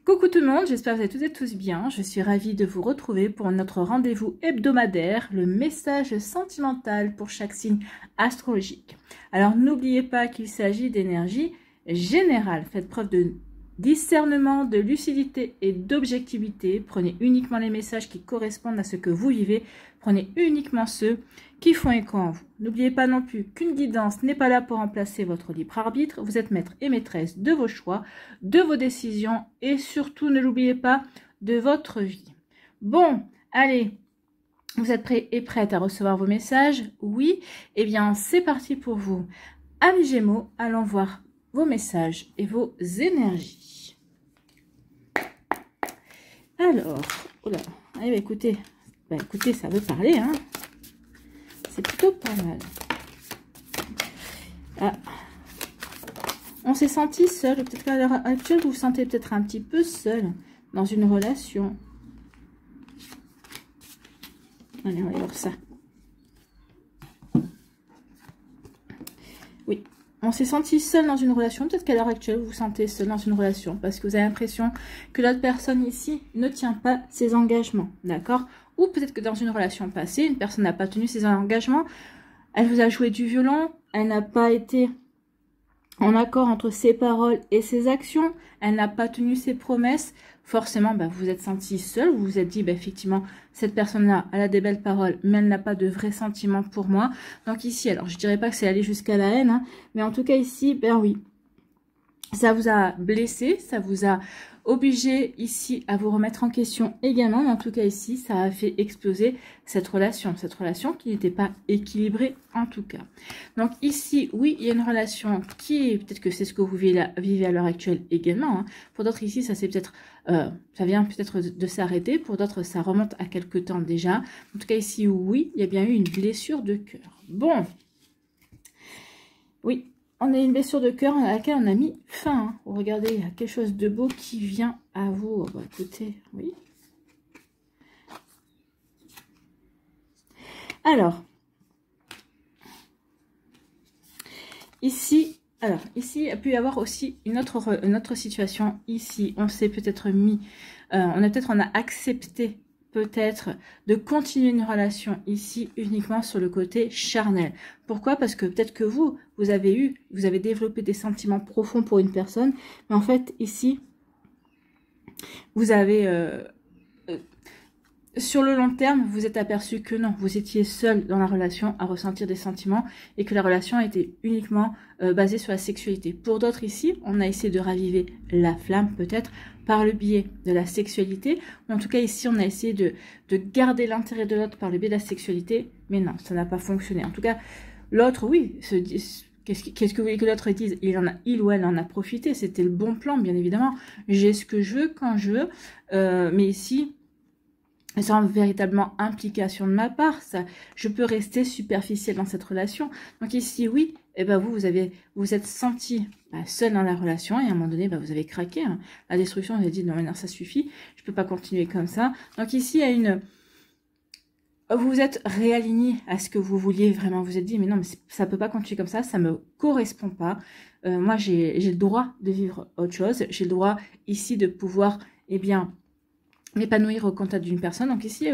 Coucou tout le monde, j'espère que vous allez toutes et tous bien. Je suis ravie de vous retrouver pour notre rendez-vous hebdomadaire, le message sentimental pour chaque signe astrologique. Alors n'oubliez pas qu'il s'agit d'énergie générale. Faites preuve de discernement, de lucidité et d'objectivité. Prenez uniquement les messages qui correspondent à ce que vous vivez. Prenez uniquement ceux qui font écho en vous. N'oubliez pas non plus qu'une guidance n'est pas là pour remplacer votre libre arbitre. Vous êtes maître et maîtresse de vos choix, de vos décisions et surtout, ne l'oubliez pas, de votre vie. Bon, allez, vous êtes prêts et prêtes à recevoir vos messages? Oui? Eh bien, c'est parti pour vous. Amis Gémeaux, allons voir vos messages et vos énergies. Alors, oula, allez, écoutez, écoutez, ça veut parler, hein. C'est plutôt pas mal. Ah. On s'est senti seul. Peut-être qu'à l'heure actuelle, vous vous sentez peut-être un petit peu seul dans une relation. Allez, on va voir ça. Oui, on s'est senti seul dans une relation. Peut-être qu'à l'heure actuelle, vous vous sentez seul dans une relation parce que vous avez l'impression que l'autre personne ici ne tient pas ses engagements. D'accord? Ou peut-être que dans une relation passée, une personne n'a pas tenu ses engagements, elle vous a joué du violon, elle n'a pas été en accord entre ses paroles et ses actions, elle n'a pas tenu ses promesses. Forcément, vous vous êtes senti seul, vous vous êtes dit, effectivement, cette personne-là, elle a des belles paroles, mais elle n'a pas de vrais sentiments pour moi. Donc ici, alors je dirais pas que c'est aller jusqu'à la haine, hein, mais en tout cas ici, oui, ça vous a blessé, ça vous a obligé ici à vous remettre en question également, mais en tout cas ici, ça a fait exploser cette relation qui n'était pas équilibrée en tout cas. Donc ici, oui, il y a une relation qui, peut-être que c'est ce que vous vivez à l'heure actuelle également, hein. Pour d'autres ici, ça c'est peut-être, ça vient peut-être de s'arrêter, pour d'autres ça remonte à quelque temps déjà. En tout cas ici, oui, il y a bien eu une blessure de cœur. Bon, oui. On a une blessure de cœur à laquelle on a mis fin. Hein. Regardez, il y a quelque chose de beau qui vient à vous. Oh, écoutez, oui. Alors, ici, il y a pu y avoir aussi une autre situation. Ici, on s'est peut-être mis, on a accepté peut-être de continuer une relation ici uniquement sur le côté charnel. Pourquoi? Parce que peut-être que vous avez développé des sentiments profonds pour une personne, mais en fait ici, vous avez, sur le long terme, vous êtes aperçu que non, vous étiez seul dans la relation à ressentir des sentiments et que la relation était uniquement basée sur la sexualité. Pour d'autres ici, on a essayé de raviver la flamme peut-être par le biais de la sexualité. En tout cas ici, on a essayé de garder l'intérêt de l'autre par le biais de la sexualité, mais non, ça n'a pas fonctionné. En tout cas, l'autre, oui, qu'est-ce que vous voulez que l'autre dise? Il ou elle en a profité, c'était le bon plan, bien évidemment. J'ai ce que je veux quand je veux, mais ici, sans véritablement implication de ma part, je peux rester superficielle dans cette relation. Donc ici, oui, vous êtes senti seul dans la relation et à un moment donné, vous avez craqué. Hein. La destruction, vous avez dit, non, maintenant ça suffit, je peux pas continuer comme ça. Donc ici, vous vous êtes réaligné à ce que vous vouliez vraiment. Vous vous êtes dit, mais non, mais ça peut pas continuer comme ça me correspond pas. Moi, j'ai le droit de vivre autre chose. J'ai le droit ici de pouvoir, m'épanouir au contact d'une personne. Donc ici,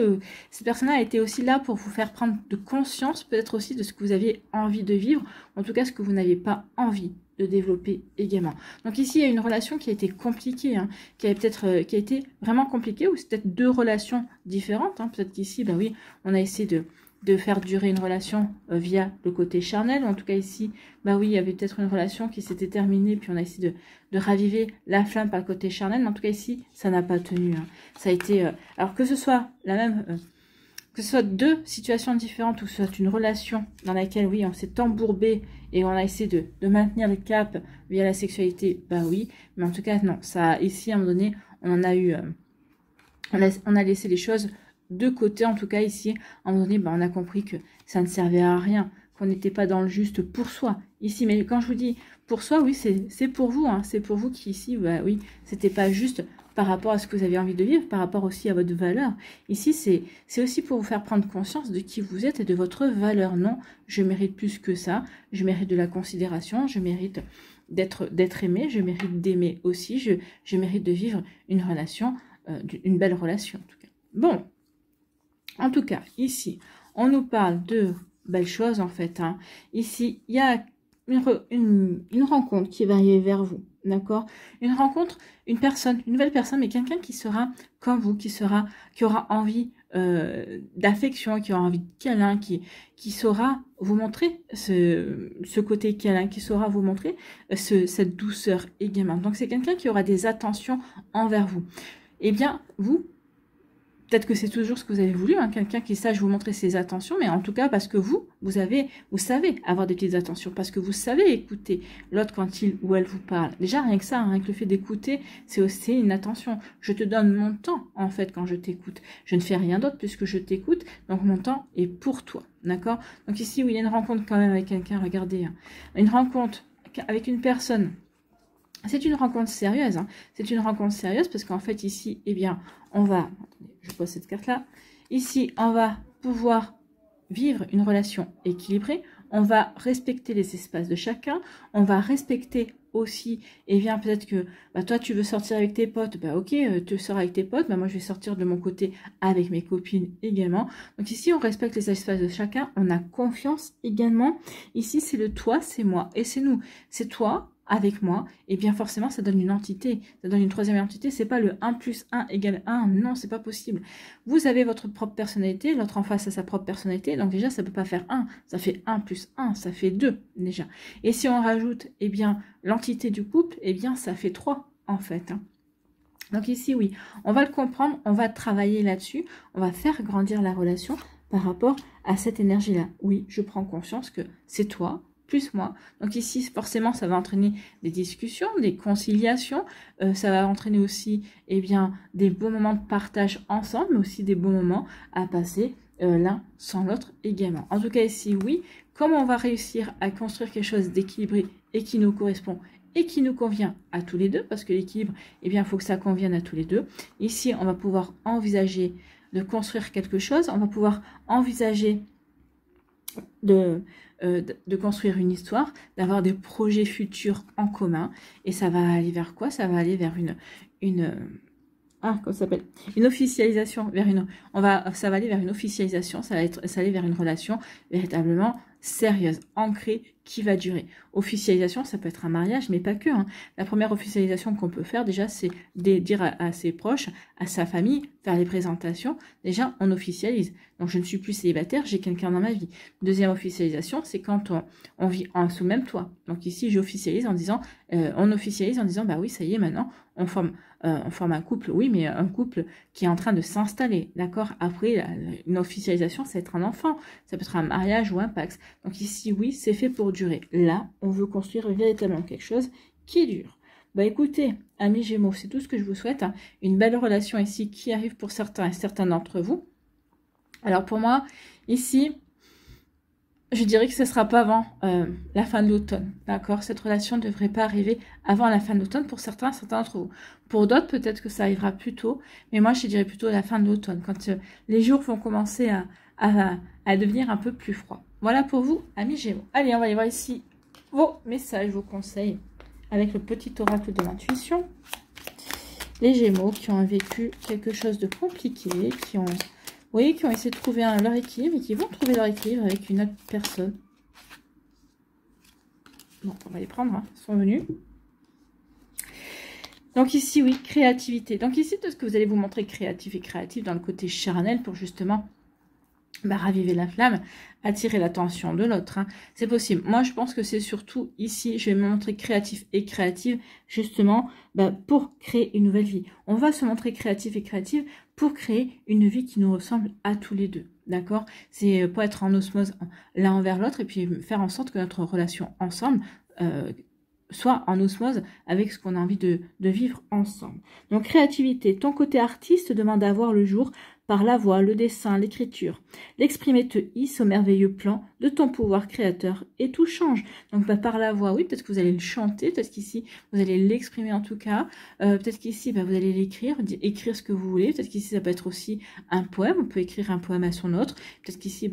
cette personne a été aussi là pour vous faire prendre de conscience, peut-être aussi de ce que vous aviez envie de vivre, en tout cas ce que vous n'aviez pas envie de développer également. Donc ici, il y a une relation qui a été compliquée, hein, qui a été vraiment compliquée, ou c'est peut-être deux relations différentes. Hein. Peut-être qu'ici, oui, on a essayé de faire durer une relation via le côté charnel. En tout cas ici, oui, il y avait peut-être une relation qui s'était terminée, puis on a essayé de raviver la flamme par le côté charnel. Mais en tout cas ici, ça n'a pas tenu. Hein. Ça a été, alors que ce soit que ce soit deux situations différentes ou que ce soit une relation dans laquelle, oui, on s'est embourbé et on a essayé de maintenir le cap via la sexualité, oui. Mais en tout cas, non, ça, ici, à un moment donné, on en a eu, on a laissé les choses de côté. En tout cas, ici, à un moment donné, on a compris que ça ne servait à rien, qu'on n'était pas dans le juste pour soi. Ici, mais quand je vous dis pour soi, oui, c'est pour vous, hein, c'est pour vous qui, ici, oui, c'était pas juste par rapport à ce que vous avez envie de vivre, par rapport aussi à votre valeur. Ici, c'est aussi pour vous faire prendre conscience de qui vous êtes et de votre valeur. Non, je mérite plus que ça, je mérite de la considération, je mérite d'être aimé, je mérite d'aimer aussi, je mérite de vivre une relation, une belle relation en tout cas. Bon, en tout cas, ici, on nous parle de belles choses en fait. Hein. Ici, il y a une rencontre qui va arriver vers vous, d'accord? Une rencontre, une nouvelle personne, mais quelqu'un qui sera comme vous, qui aura envie d'affection, qui aura envie de câlin, qui saura vous montrer ce côté câlin, qui saura vous montrer cette douceur également. Donc c'est quelqu'un qui aura des attentions envers vous. Eh bien, vous, peut-être que c'est toujours ce que vous avez voulu, hein, quelqu'un qui sache vous montrer ses attentions, mais en tout cas parce que vous savez avoir des petites attentions, parce que vous savez écouter l'autre quand il ou elle vous parle. Déjà, rien que ça, hein, que le fait d'écouter, c'est aussi une attention. Je te donne mon temps, en fait, quand je t'écoute. Je ne fais rien d'autre puisque je t'écoute, donc mon temps est pour toi, d'accord? Donc ici, où il y a une rencontre quand même avec quelqu'un, regardez, hein, une rencontre avec une personne. C'est une rencontre sérieuse, hein. C'est une rencontre sérieuse parce qu'en fait ici, eh bien, on va, attendez, je pose cette carte-là, ici, on va pouvoir vivre une relation équilibrée, on va respecter les espaces de chacun, on va respecter aussi, eh bien, peut-être que, bah, toi, tu veux sortir avec tes potes, bah, ok, tu sors avec tes potes, bah, moi, je vais sortir de mon côté avec mes copines également. Donc ici, on respecte les espaces de chacun, on a confiance également. Ici, c'est le toi, c'est moi, et c'est nous. C'est toi, avec moi, et bien forcément ça donne une entité, ça donne une troisième entité, c'est pas le 1 plus 1 égale 1, non, c'est pas possible. Vous avez votre propre personnalité, l'autre en face a sa propre personnalité, donc déjà ça peut pas faire 1, ça fait 1 plus 1, ça fait 2 déjà. Et si on rajoute, eh bien, l'entité du couple, eh bien ça fait 3 en fait. Hein. Donc ici, oui, on va le comprendre, on va travailler là-dessus, on va faire grandir la relation par rapport à cette énergie-là. Oui, je prends conscience que c'est toi, plus moi. Donc ici, forcément, ça va entraîner des discussions, des conciliations. Ça va entraîner aussi, eh bien, des beaux moments de partage ensemble, mais aussi des beaux moments à passer l'un sans l'autre également. En tout cas, ici, oui. Comment on va réussir à construire quelque chose d'équilibré et qui nous correspond et qui nous convient à tous les deux, parce que l'équilibre, eh bien, il faut que ça convienne à tous les deux. Ici, on va pouvoir envisager de construire quelque chose. On va pouvoir envisager de construire une histoire, d'avoir des projets futurs en commun. Et ça va aller vers quoi? Ça va aller vers comment ça s'appelle? Une officialisation, ça va aller vers une officialisation, ça va aller vers une relation véritablement sérieuse, ancrée, qui va durer. Officialisation, ça peut être un mariage, mais pas que. Hein. La première officialisation qu'on peut faire, déjà, c'est de dire à ses proches, à sa famille, faire les présentations. Déjà, on officialise. Donc, je ne suis plus célibataire, j'ai quelqu'un dans ma vie. Deuxième officialisation, c'est quand on vit sous le même toit. Donc ici, j'officialise en disant, bah oui, ça y est, maintenant, on forme un couple, oui, mais un couple qui est en train de s'installer, d'accord? Après, une officialisation, ça va être un enfant, ça peut être un mariage ou un pax. Donc ici, oui, c'est fait pour durer. Là, on veut construire véritablement quelque chose qui dure. Bah écoutez, amis Gémeaux, c'est tout ce que je vous souhaite. Hein. Une belle relation ici qui arrive pour certains et certains d'entre vous. Alors pour moi, ici, je dirais que ce ne sera pas avant la fin de l'automne, d'accord? Cette relation ne devrait pas arriver avant la fin de l'automne pour certains d'entre vous. Pour d'autres, peut-être que ça arrivera plus tôt, mais moi, je dirais plutôt la fin de l'automne, quand les jours vont commencer à devenir un peu plus froids. Voilà pour vous, amis Gémeaux. Allez, on va aller voir ici vos messages, vos conseils, avec le petit oracle de l'intuition. Les Gémeaux qui ont vécu quelque chose de compliqué, qui ont essayé de trouver leur équilibre et qui vont trouver leur équilibre avec une autre personne. Bon, on va les prendre, hein, ils sont venus. Donc ici, oui, créativité. Donc ici, tout ce que vous allez vous montrer créatif et créatif dans le côté charnel pour justement raviver la flamme, attirer l'attention de l'autre. Hein. C'est possible. Moi, je pense que c'est surtout ici, je vais me montrer créatif et créative, justement, pour créer une nouvelle vie. On va se montrer créatif et créative pour créer une vie qui nous ressemble à tous les deux. D'accord? C'est pour être en osmose l'un envers l'autre et puis faire en sorte que notre relation ensemble soit en osmose avec ce qu'on a envie de vivre ensemble. Donc, créativité. Ton côté artiste demande à voir le jour par la voix, le dessin, l'écriture. L'exprimer te hisse au merveilleux plan de ton pouvoir créateur et tout change. Donc, par la voix, oui, peut-être que vous allez le chanter, peut-être qu'ici, vous allez l'exprimer en tout cas. Peut-être qu'ici, vous allez l'écrire, écrire ce que vous voulez. Peut-être qu'ici, ça peut être aussi un poème. On peut écrire un poème à son autre. Peut-être qu'ici,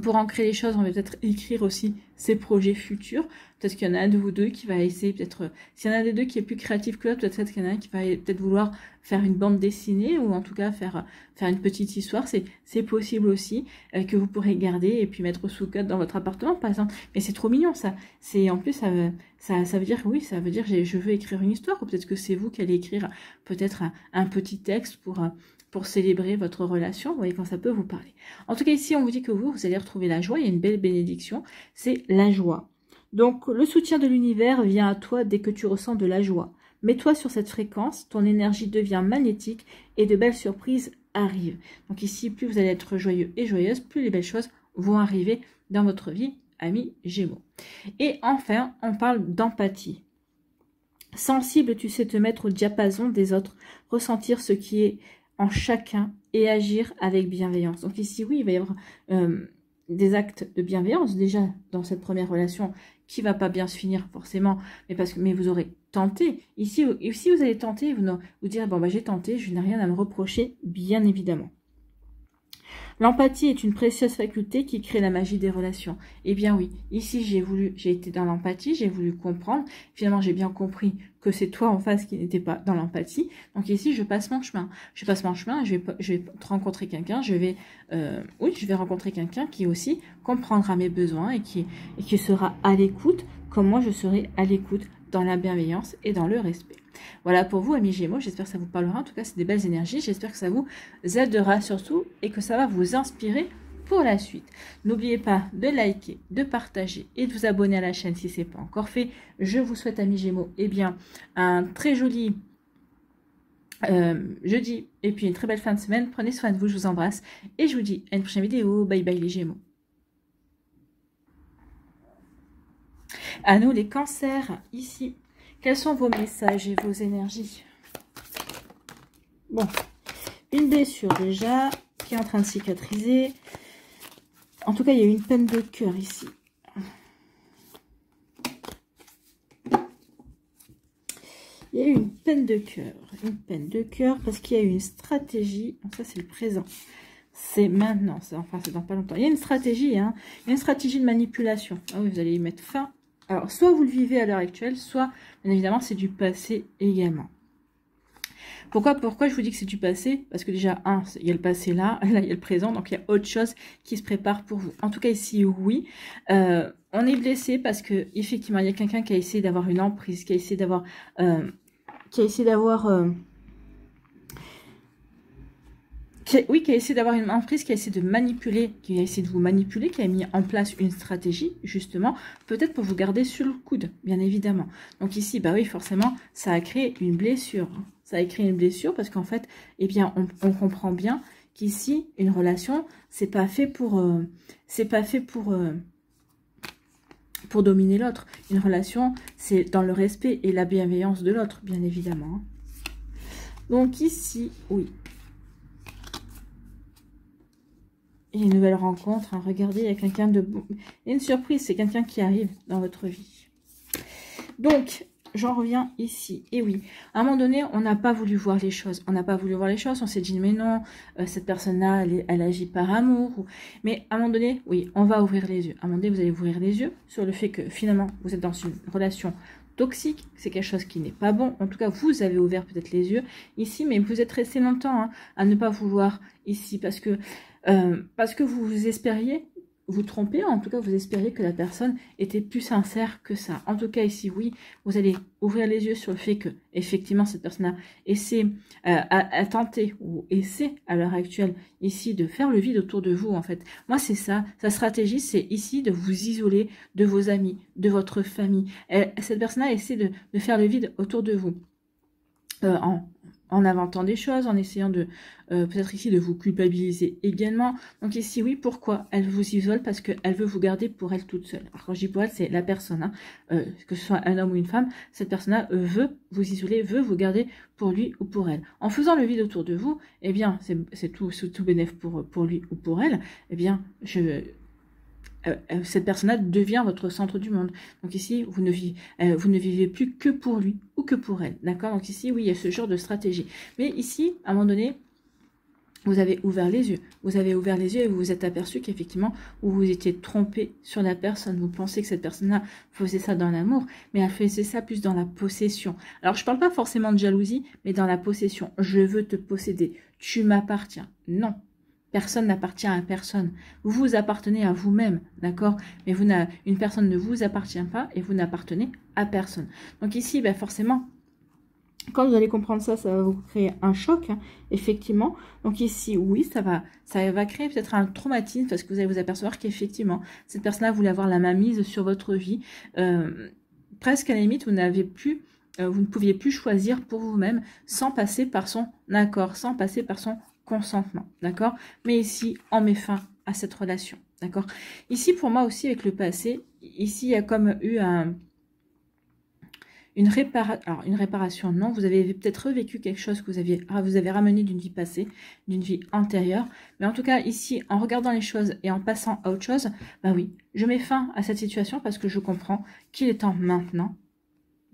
Pour ancrer les choses, on va peut-être écrire aussi ses projets futurs. Peut-être qu'il y en a un de vous deux qui va essayer, peut-être, s'il y en a un des deux qui est plus créatif que l'autre, peut-être qu'il y en a un qui va peut-être vouloir faire une bande dessinée ou en tout cas faire une petite histoire. C'est possible aussi que vous pourrez garder et puis mettre sous code dans votre appartement, par exemple. Mais c'est trop mignon, ça. En plus, ça veut dire, oui, ça veut dire je veux écrire une histoire. Ou peut-être que c'est vous qui allez écrire peut-être un petit texte pour célébrer votre relation, vous voyez, quand ça peut vous parler. En tout cas, ici, on vous dit que vous allez retrouver la joie, il y a une belle bénédiction, c'est la joie. Donc, le soutien de l'univers vient à toi dès que tu ressens de la joie. Mets-toi sur cette fréquence, ton énergie devient magnétique et de belles surprises arrivent. Donc ici, plus vous allez être joyeux et joyeuse, plus les belles choses vont arriver dans votre vie, amis Gémeaux. Et enfin, on parle d'empathie. Sensible, tu sais te mettre au diapason des autres, ressentir ce qui est en chacun et agir avec bienveillance. Donc ici, oui, il va y avoir des actes de bienveillance déjà dans cette première relation qui va pas bien se finir forcément, mais vous aurez tenté. Ici, vous allez tenter, vous dire, bon, bah, j'ai tenté, je n'ai rien à me reprocher, bien évidemment. L'empathie est une précieuse faculté qui crée la magie des relations. Eh bien oui, ici j'ai été dans l'empathie, j'ai voulu comprendre. Finalement, j'ai bien compris que c'est toi en face qui n'était pas dans l'empathie. Donc ici, je passe mon chemin. Je passe mon chemin, je vais rencontrer quelqu'un, je vais rencontrer quelqu'un qui aussi comprendra mes besoins et qui sera à l'écoute, comme moi je serai à l'écoute dans la bienveillance et dans le respect. Voilà pour vous, amis Gémeaux, j'espère que ça vous parlera. En tout cas, c'est des belles énergies. J'espère que ça vous aidera surtout et que ça va vous inspirer pour la suite. N'oubliez pas de liker, de partager et de vous abonner à la chaîne si ce n'est pas encore fait. Je vous souhaite, amis Gémeaux, eh bien, un très joli jeudi et puis une très belle fin de semaine. Prenez soin de vous, je vous embrasse et je vous dis à une prochaine vidéo. Bye bye les Gémeaux. À nous les cancers, ici. Quels sont vos messages et vos énergies? Bon, une blessure déjà, qui est en train de cicatriser. En tout cas, il y a eu une peine de cœur ici. Il y a eu une peine de cœur parce qu'il y a eu une stratégie. Donc ça, c'est le présent. C'est maintenant, enfin, c'est dans pas longtemps. Il y a une stratégie, hein. Il y a une stratégie de manipulation. Ah oui, vous allez y mettre fin. Alors, soit vous le vivez à l'heure actuelle, soit, bien évidemment, c'est du passé également. Pourquoi je vous dis que c'est du passé? Parce que déjà, il y a le passé là, il y a le présent, donc il y a autre chose qui se prépare pour vous. En tout cas, ici, oui. On est blessé parce que effectivement, il y a quelqu'un qui a essayé d'avoir une emprise, qui a essayé d'avoir... qui a essayé d'avoir une emprise, qui a essayé de manipuler, qui a essayé de vous manipuler, qui a mis en place une stratégie, justement, peut-être pour vous garder sur le coude, bien évidemment. Donc ici, bah oui, forcément, ça a créé une blessure. Ça a créé une blessure parce qu'en fait, eh bien, on comprend bien qu'ici, une relation, c'est pas fait pour dominer l'autre. Une relation, c'est dans le respect et la bienveillance de l'autre, bien évidemment. Donc ici, oui. Il y a une nouvelle rencontre, hein. Regardez, il y a quelqu'un de bon. Il y a une surprise, c'est quelqu'un qui arrive dans votre vie. Donc, j'en reviens ici. Et oui, à un moment donné, on n'a pas voulu voir les choses. On n'a pas voulu voir les choses, on s'est dit, mais non, cette personne-là, elle agit par amour. Mais à un moment donné, oui, on va ouvrir les yeux. À un moment donné, vous allez ouvrir les yeux sur le fait que finalement, vous êtes dans une relation toxique, c'est quelque chose qui n'est pas bon. En tout cas, vous avez ouvert peut-être les yeux ici, mais vous êtes resté longtemps, hein, à ne pas vouloir ici parce que vous espériez vous tromper, en tout cas vous espériez que la personne était plus sincère que ça. En tout cas ici, oui, vous allez ouvrir les yeux sur le fait que effectivement cette personne a tenté ou essaie à l'heure actuelle ici de faire le vide autour de vous en fait. Moi c'est ça, sa stratégie c'est ici de vous isoler de vos amis, de votre famille. Cette personne-là essaie de faire le vide autour de vous. En inventant des choses, en essayant de peut-être ici de vous culpabiliser également. Donc ici, oui, pourquoi elle vous isole? Parce qu'elle veut vous garder pour elle toute seule. Alors quand je dis pour elle, c'est la personne, hein, que ce soit un homme ou une femme, cette personne-là veut vous isoler, veut vous garder pour lui ou pour elle. En faisant le vide autour de vous, eh bien, c'est tout bénéf pour lui ou pour elle, eh bien, cette personne-là devient votre centre du monde. Donc ici, vous ne vivez plus que pour lui ou que pour elle. D'accord? Donc ici, oui, il y a ce genre de stratégie. Mais ici, à un moment donné, vous avez ouvert les yeux. Vous avez ouvert les yeux et vous vous êtes aperçu qu'effectivement, vous vous étiez trompé sur la personne. Vous pensez que cette personne-là faisait ça dans l'amour, mais elle faisait ça plus dans la possession. Alors, je ne parle pas forcément de jalousie, mais dans la possession. Je veux te posséder. Tu m'appartiens. Non. Personne n'appartient à personne. Vous appartenez à vous-même, d'accord? Mais une personne ne vous appartient pas et vous n'appartenez à personne. Donc ici, ben forcément, quand vous allez comprendre ça, ça va vous créer un choc, hein, effectivement. Donc ici, oui, ça va créer peut-être un traumatisme parce que vous allez vous apercevoir qu'effectivement, cette personne-là voulait avoir la main mise sur votre vie. Presque à la limite, vous ne pouviez plus choisir pour vous-même sans passer par son accord, sans passer par son consentement, d'accord? Mais ici, on met fin à cette relation, d'accord? Ici, pour moi aussi, avec le passé, ici, il y a comme eu une réparation, non, vous avez peut-être revécu quelque chose que vous avez ramené d'une vie passée, d'une vie antérieure. Mais en tout cas, ici, en regardant les choses et en passant à autre chose, bah oui, je mets fin à cette situation parce que je comprends qu'il est temps maintenant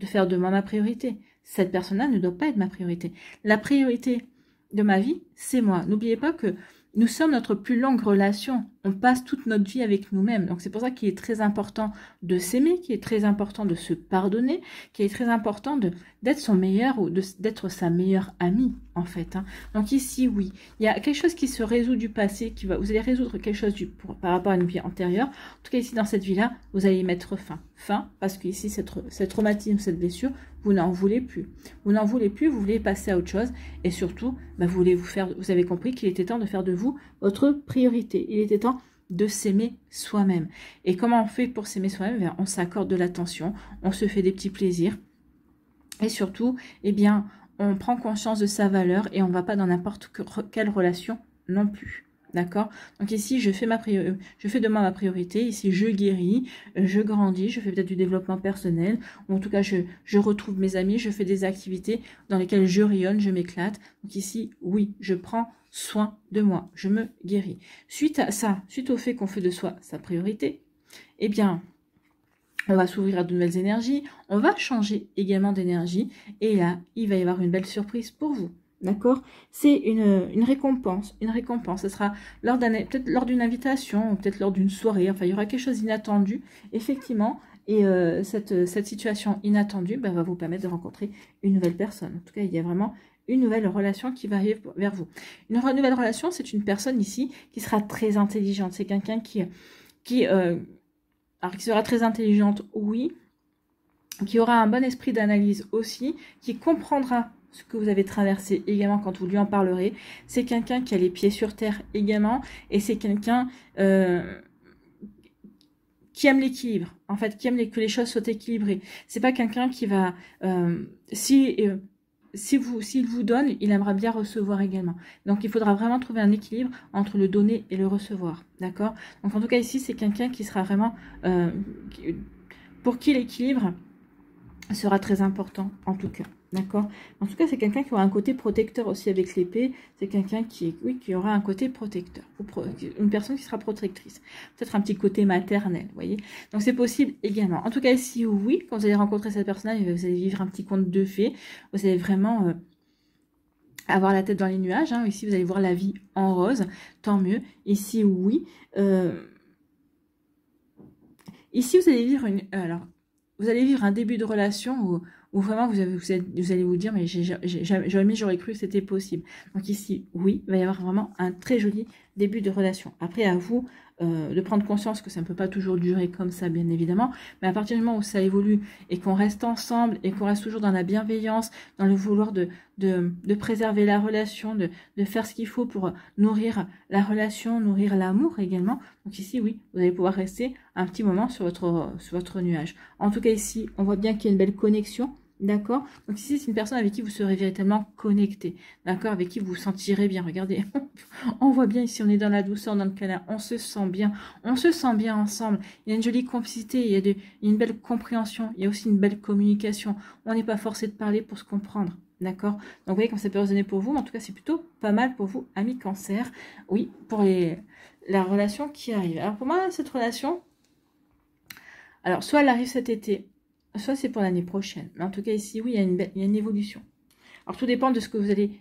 de faire de moi ma priorité. Cette personne-là ne doit pas être ma priorité. La priorité de ma vie, c'est moi. N'oubliez pas que nous sommes notre plus longue relation. On passe toute notre vie avec nous-mêmes. Donc c'est pour ça qu'il est très important de s'aimer, qu'il est très important de se pardonner, qu'il est très important d'être son meilleur ou d'être sa meilleure amie, en fait. Hein. Donc ici, oui, il y a quelque chose qui se résout du passé, vous allez résoudre quelque chose par rapport à une vie antérieure. En tout cas, ici, dans cette vie-là, vous allez y mettre fin. Fin, parce que ici, cette traumatisme, cette blessure, vous n'en voulez plus. Vous n'en voulez plus, vous voulez passer à autre chose. Et surtout, bah, vous avez compris qu'il était temps de faire de vous votre priorité. Il était temps de s'aimer soi-même. Et comment on fait pour s'aimer soi-même? On s'accorde de l'attention, on se fait des petits plaisirs. Et surtout, eh bien, on prend conscience de sa valeur et on ne va pas dans n'importe quelle relation non plus. D'accord? Donc ici, je fais de moi ma priorité. Ici, je guéris, je grandis, je fais peut-être du développement personnel. Ou en tout cas, je retrouve mes amis, je fais des activités dans lesquelles je rayonne, je m'éclate. Donc ici, oui, je prends soin de moi, je me guéris. Suite à ça, suite au fait qu'on fait de soi sa priorité, eh bien, on va s'ouvrir à de nouvelles énergies, on va changer également d'énergie. Et là, il va y avoir une belle surprise pour vous. D'accord? C'est une récompense. Une récompense. Ce sera peut-être lors d'une invitation, ou peut-être lors d'une soirée. Enfin, il y aura quelque chose d'inattendu, effectivement. Et cette situation inattendue va vous permettre de rencontrer une nouvelle personne. En tout cas, il y a vraiment une nouvelle relation qui va arriver vers vous. Une nouvelle relation, c'est une personne ici qui sera très intelligente. C'est quelqu'un qui sera très intelligente, oui, qui aura un bon esprit d'analyse aussi, qui comprendra ce que vous avez traversé également quand vous lui en parlerez. C'est quelqu'un qui a les pieds sur terre également, et c'est quelqu'un qui aime l'équilibre, en fait, qui aime que les choses soient équilibrées. C'est pas quelqu'un qui va... s'il vous donne, il aimerait bien recevoir également. Donc, il faudra vraiment trouver un équilibre entre le donner et le recevoir. D'accord? Donc, en tout cas, ici, c'est quelqu'un qui sera vraiment... pour qui l'équilibre sera très important, en tout cas. D'accord? En tout cas, c'est quelqu'un qui aura un côté protecteur aussi avec l'épée. C'est quelqu'un qui aura un côté protecteur. Une personne qui sera protectrice. Peut-être un petit côté maternel, vous voyez? Donc, c'est possible également. En tout cas, ici, oui, quand vous allez rencontrer cette personne-là, vous allez vivre un petit conte de fées. Vous allez vraiment avoir la tête dans les nuages. Hein. Ici, vous allez voir la vie en rose. Tant mieux. Ici, oui. Ici, vous allez vivre vous allez vivre un début de relation où vraiment vous allez vous dire, mais jamais j'aurais cru que c'était possible. Donc ici, oui, il va y avoir vraiment un très joli début de relation. Après, à vous de prendre conscience que ça ne peut pas toujours durer comme ça, bien évidemment, mais à partir du moment où ça évolue et qu'on reste ensemble et qu'on reste toujours dans la bienveillance, dans le vouloir de préserver la relation, de faire ce qu'il faut pour nourrir la relation, nourrir l'amour également. Donc ici, oui, vous allez pouvoir rester un petit moment sur votre nuage. En tout cas, ici, on voit bien qu'il y a une belle connexion. D'accord? Donc ici, c'est une personne avec qui vous serez véritablement connecté. D'accord? Avec qui vous vous sentirez bien. Regardez, on voit bien ici, on est dans la douceur, dans le câlin. On se sent bien. On se sent bien ensemble. Il y a une jolie complicité, il y a une belle compréhension. Il y a aussi une belle communication. On n'est pas forcé de parler pour se comprendre. D'accord? Donc vous voyez comme ça peut résonner pour vous. Mais en tout cas, c'est plutôt pas mal pour vous, amis Cancer. Oui, pour la relation qui arrive. Alors pour moi, cette relation, alors soit elle arrive cet été, soit c'est pour l'année prochaine. Mais en tout cas, ici, oui, il y a une évolution. Alors, tout dépend de ce que vous allez,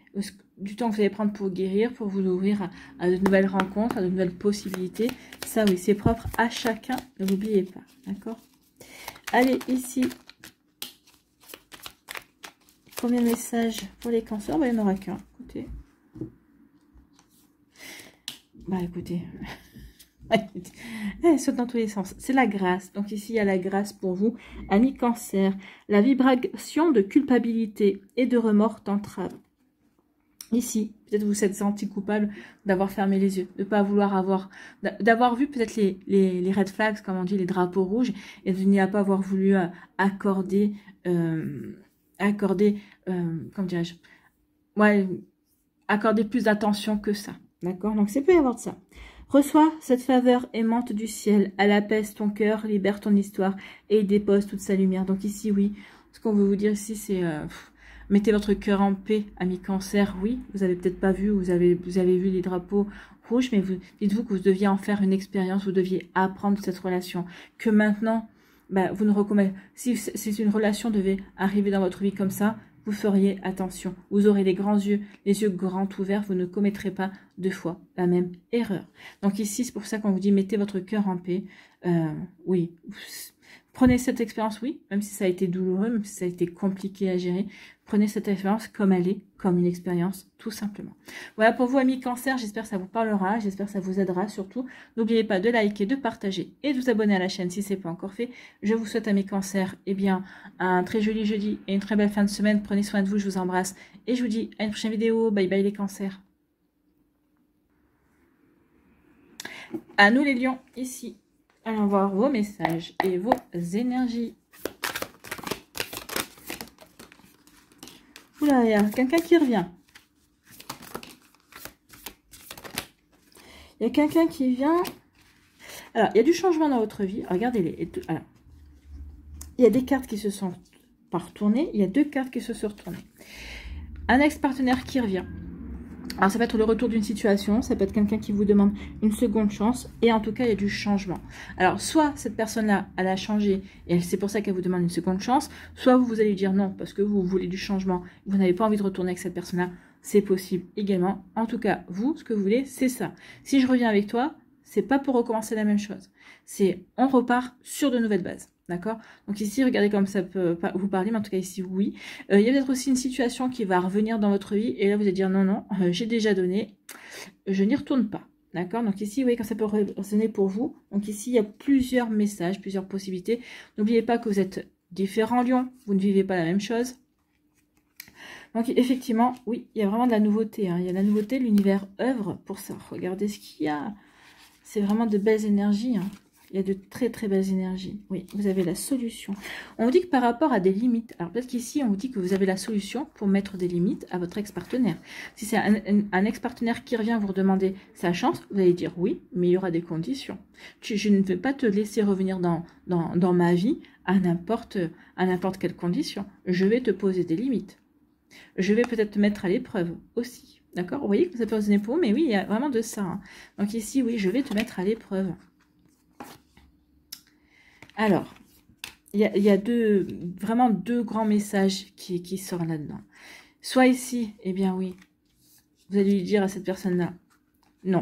du temps que vous allez prendre pour guérir, pour vous ouvrir à de nouvelles rencontres, à de nouvelles possibilités. Ça, oui, c'est propre à chacun. Ne l'oubliez pas. D'accord? Allez, ici. Premier message pour les cancers. Bah, il n'y en aura qu'un. Écoutez. Bah, écoutez. Elle saute dans tous les sens. C'est la grâce. Donc ici, il y a la grâce pour vous, amis cancer. La vibration de culpabilité et de remords t'entrave. Ici, peut-être vous êtes senti coupable d'avoir fermé les yeux, de ne pas vouloir avoir, d'avoir vu peut-être les red flags, comme on dit, les drapeaux rouges, et de n'y pas avoir voulu accorder, comment dirais-je, ouais, accorder plus d'attention que ça. D'accord? Donc, c'est peut y avoir de ça. Reçois cette faveur aimante du ciel. Elle apaise ton cœur, libère ton histoire et dépose toute sa lumière. Donc ici, oui, ce qu'on veut vous dire ici, c'est mettez votre cœur en paix, ami cancer. Oui, vous avez peut-être pas vu, vous avez vu les drapeaux rouges, mais dites-vous que vous deviez en faire une expérience, vous deviez apprendre cette relation. Que maintenant, bah, vous ne recommencez. Si une relation devait arriver dans votre vie comme ça, vous feriez attention. Vous aurez les yeux grands ouverts, vous ne commettrez pas deux fois la même erreur. Donc ici, c'est pour ça qu'on vous dit, mettez votre cœur en paix. Oui, prenez cette expérience, oui, même si ça a été douloureux, même si ça a été compliqué à gérer. Prenez cette expérience comme elle est, comme une expérience, tout simplement. Voilà pour vous, amis cancer, j'espère que ça vous parlera, j'espère que ça vous aidera surtout. N'oubliez pas de liker, de partager et de vous abonner à la chaîne si ce n'est pas encore fait. Je vous souhaite, amis cancer, eh bien, un très joli jeudi et une très belle fin de semaine. Prenez soin de vous, je vous embrasse et je vous dis à une prochaine vidéo. Bye bye les cancers. À nous les lions, ici. Allons voir vos messages et vos énergies. Oula, il y a quelqu'un qui revient. Il y a quelqu'un qui vient. Alors, il y a du changement dans votre vie. Regardez-les. Alors, il y a des cartes qui se sont pas retournées. Il y a deux cartes qui se sont retournées. Un ex-partenaire qui revient. Alors, ça peut être le retour d'une situation, ça peut être quelqu'un qui vous demande une seconde chance, et en tout cas, il y a du changement. Alors, soit cette personne-là, elle a changé, et c'est pour ça qu'elle vous demande une seconde chance, soit vous allez lui dire non, parce que vous voulez du changement, vous n'avez pas envie de retourner avec cette personne-là, c'est possible également. En tout cas, vous, ce que vous voulez, c'est ça. Si je reviens avec toi, c'est pas pour recommencer la même chose. C'est, on repart sur de nouvelles bases. D'accord? Donc ici, regardez comme ça peut vous parler, mais en tout cas ici, oui. Il y a peut-être aussi une situation qui va revenir dans votre vie, et là, vous allez dire non, non, j'ai déjà donné, je n'y retourne pas. D'accord? Donc ici, vous voyez quand ça peut résonner pour vous. Donc ici, il y a plusieurs messages, plusieurs possibilités. N'oubliez pas que vous êtes différents lions, vous ne vivez pas la même chose. Donc effectivement, oui, il y a vraiment de la nouveauté. Hein. Il y a de la nouveauté, l'univers œuvre pour ça. Regardez ce qu'il y a. C'est vraiment de belles énergies. Hein. Il y a de très très belles énergies. Oui, vous avez la solution. On vous dit que par rapport à des limites, alors peut-être qu'ici on vous dit que vous avez la solution pour mettre des limites à votre ex-partenaire. Si c'est un ex-partenaire qui revient vous demander sa chance, vous allez dire oui, mais il y aura des conditions. Je ne vais pas te laisser revenir dans ma vie à n'importe quelle condition. Je vais te poser des limites. Je vais peut-être te mettre à l'épreuve aussi. D'accord? Vous voyez que ça peut résonner pour vous, mais oui, il y a vraiment de ça. Hein. Donc ici, oui, je vais te mettre à l'épreuve. Alors, il y a vraiment deux grands messages qui sortent là-dedans. Soit ici, eh bien oui, vous allez lui dire à cette personne-là, non,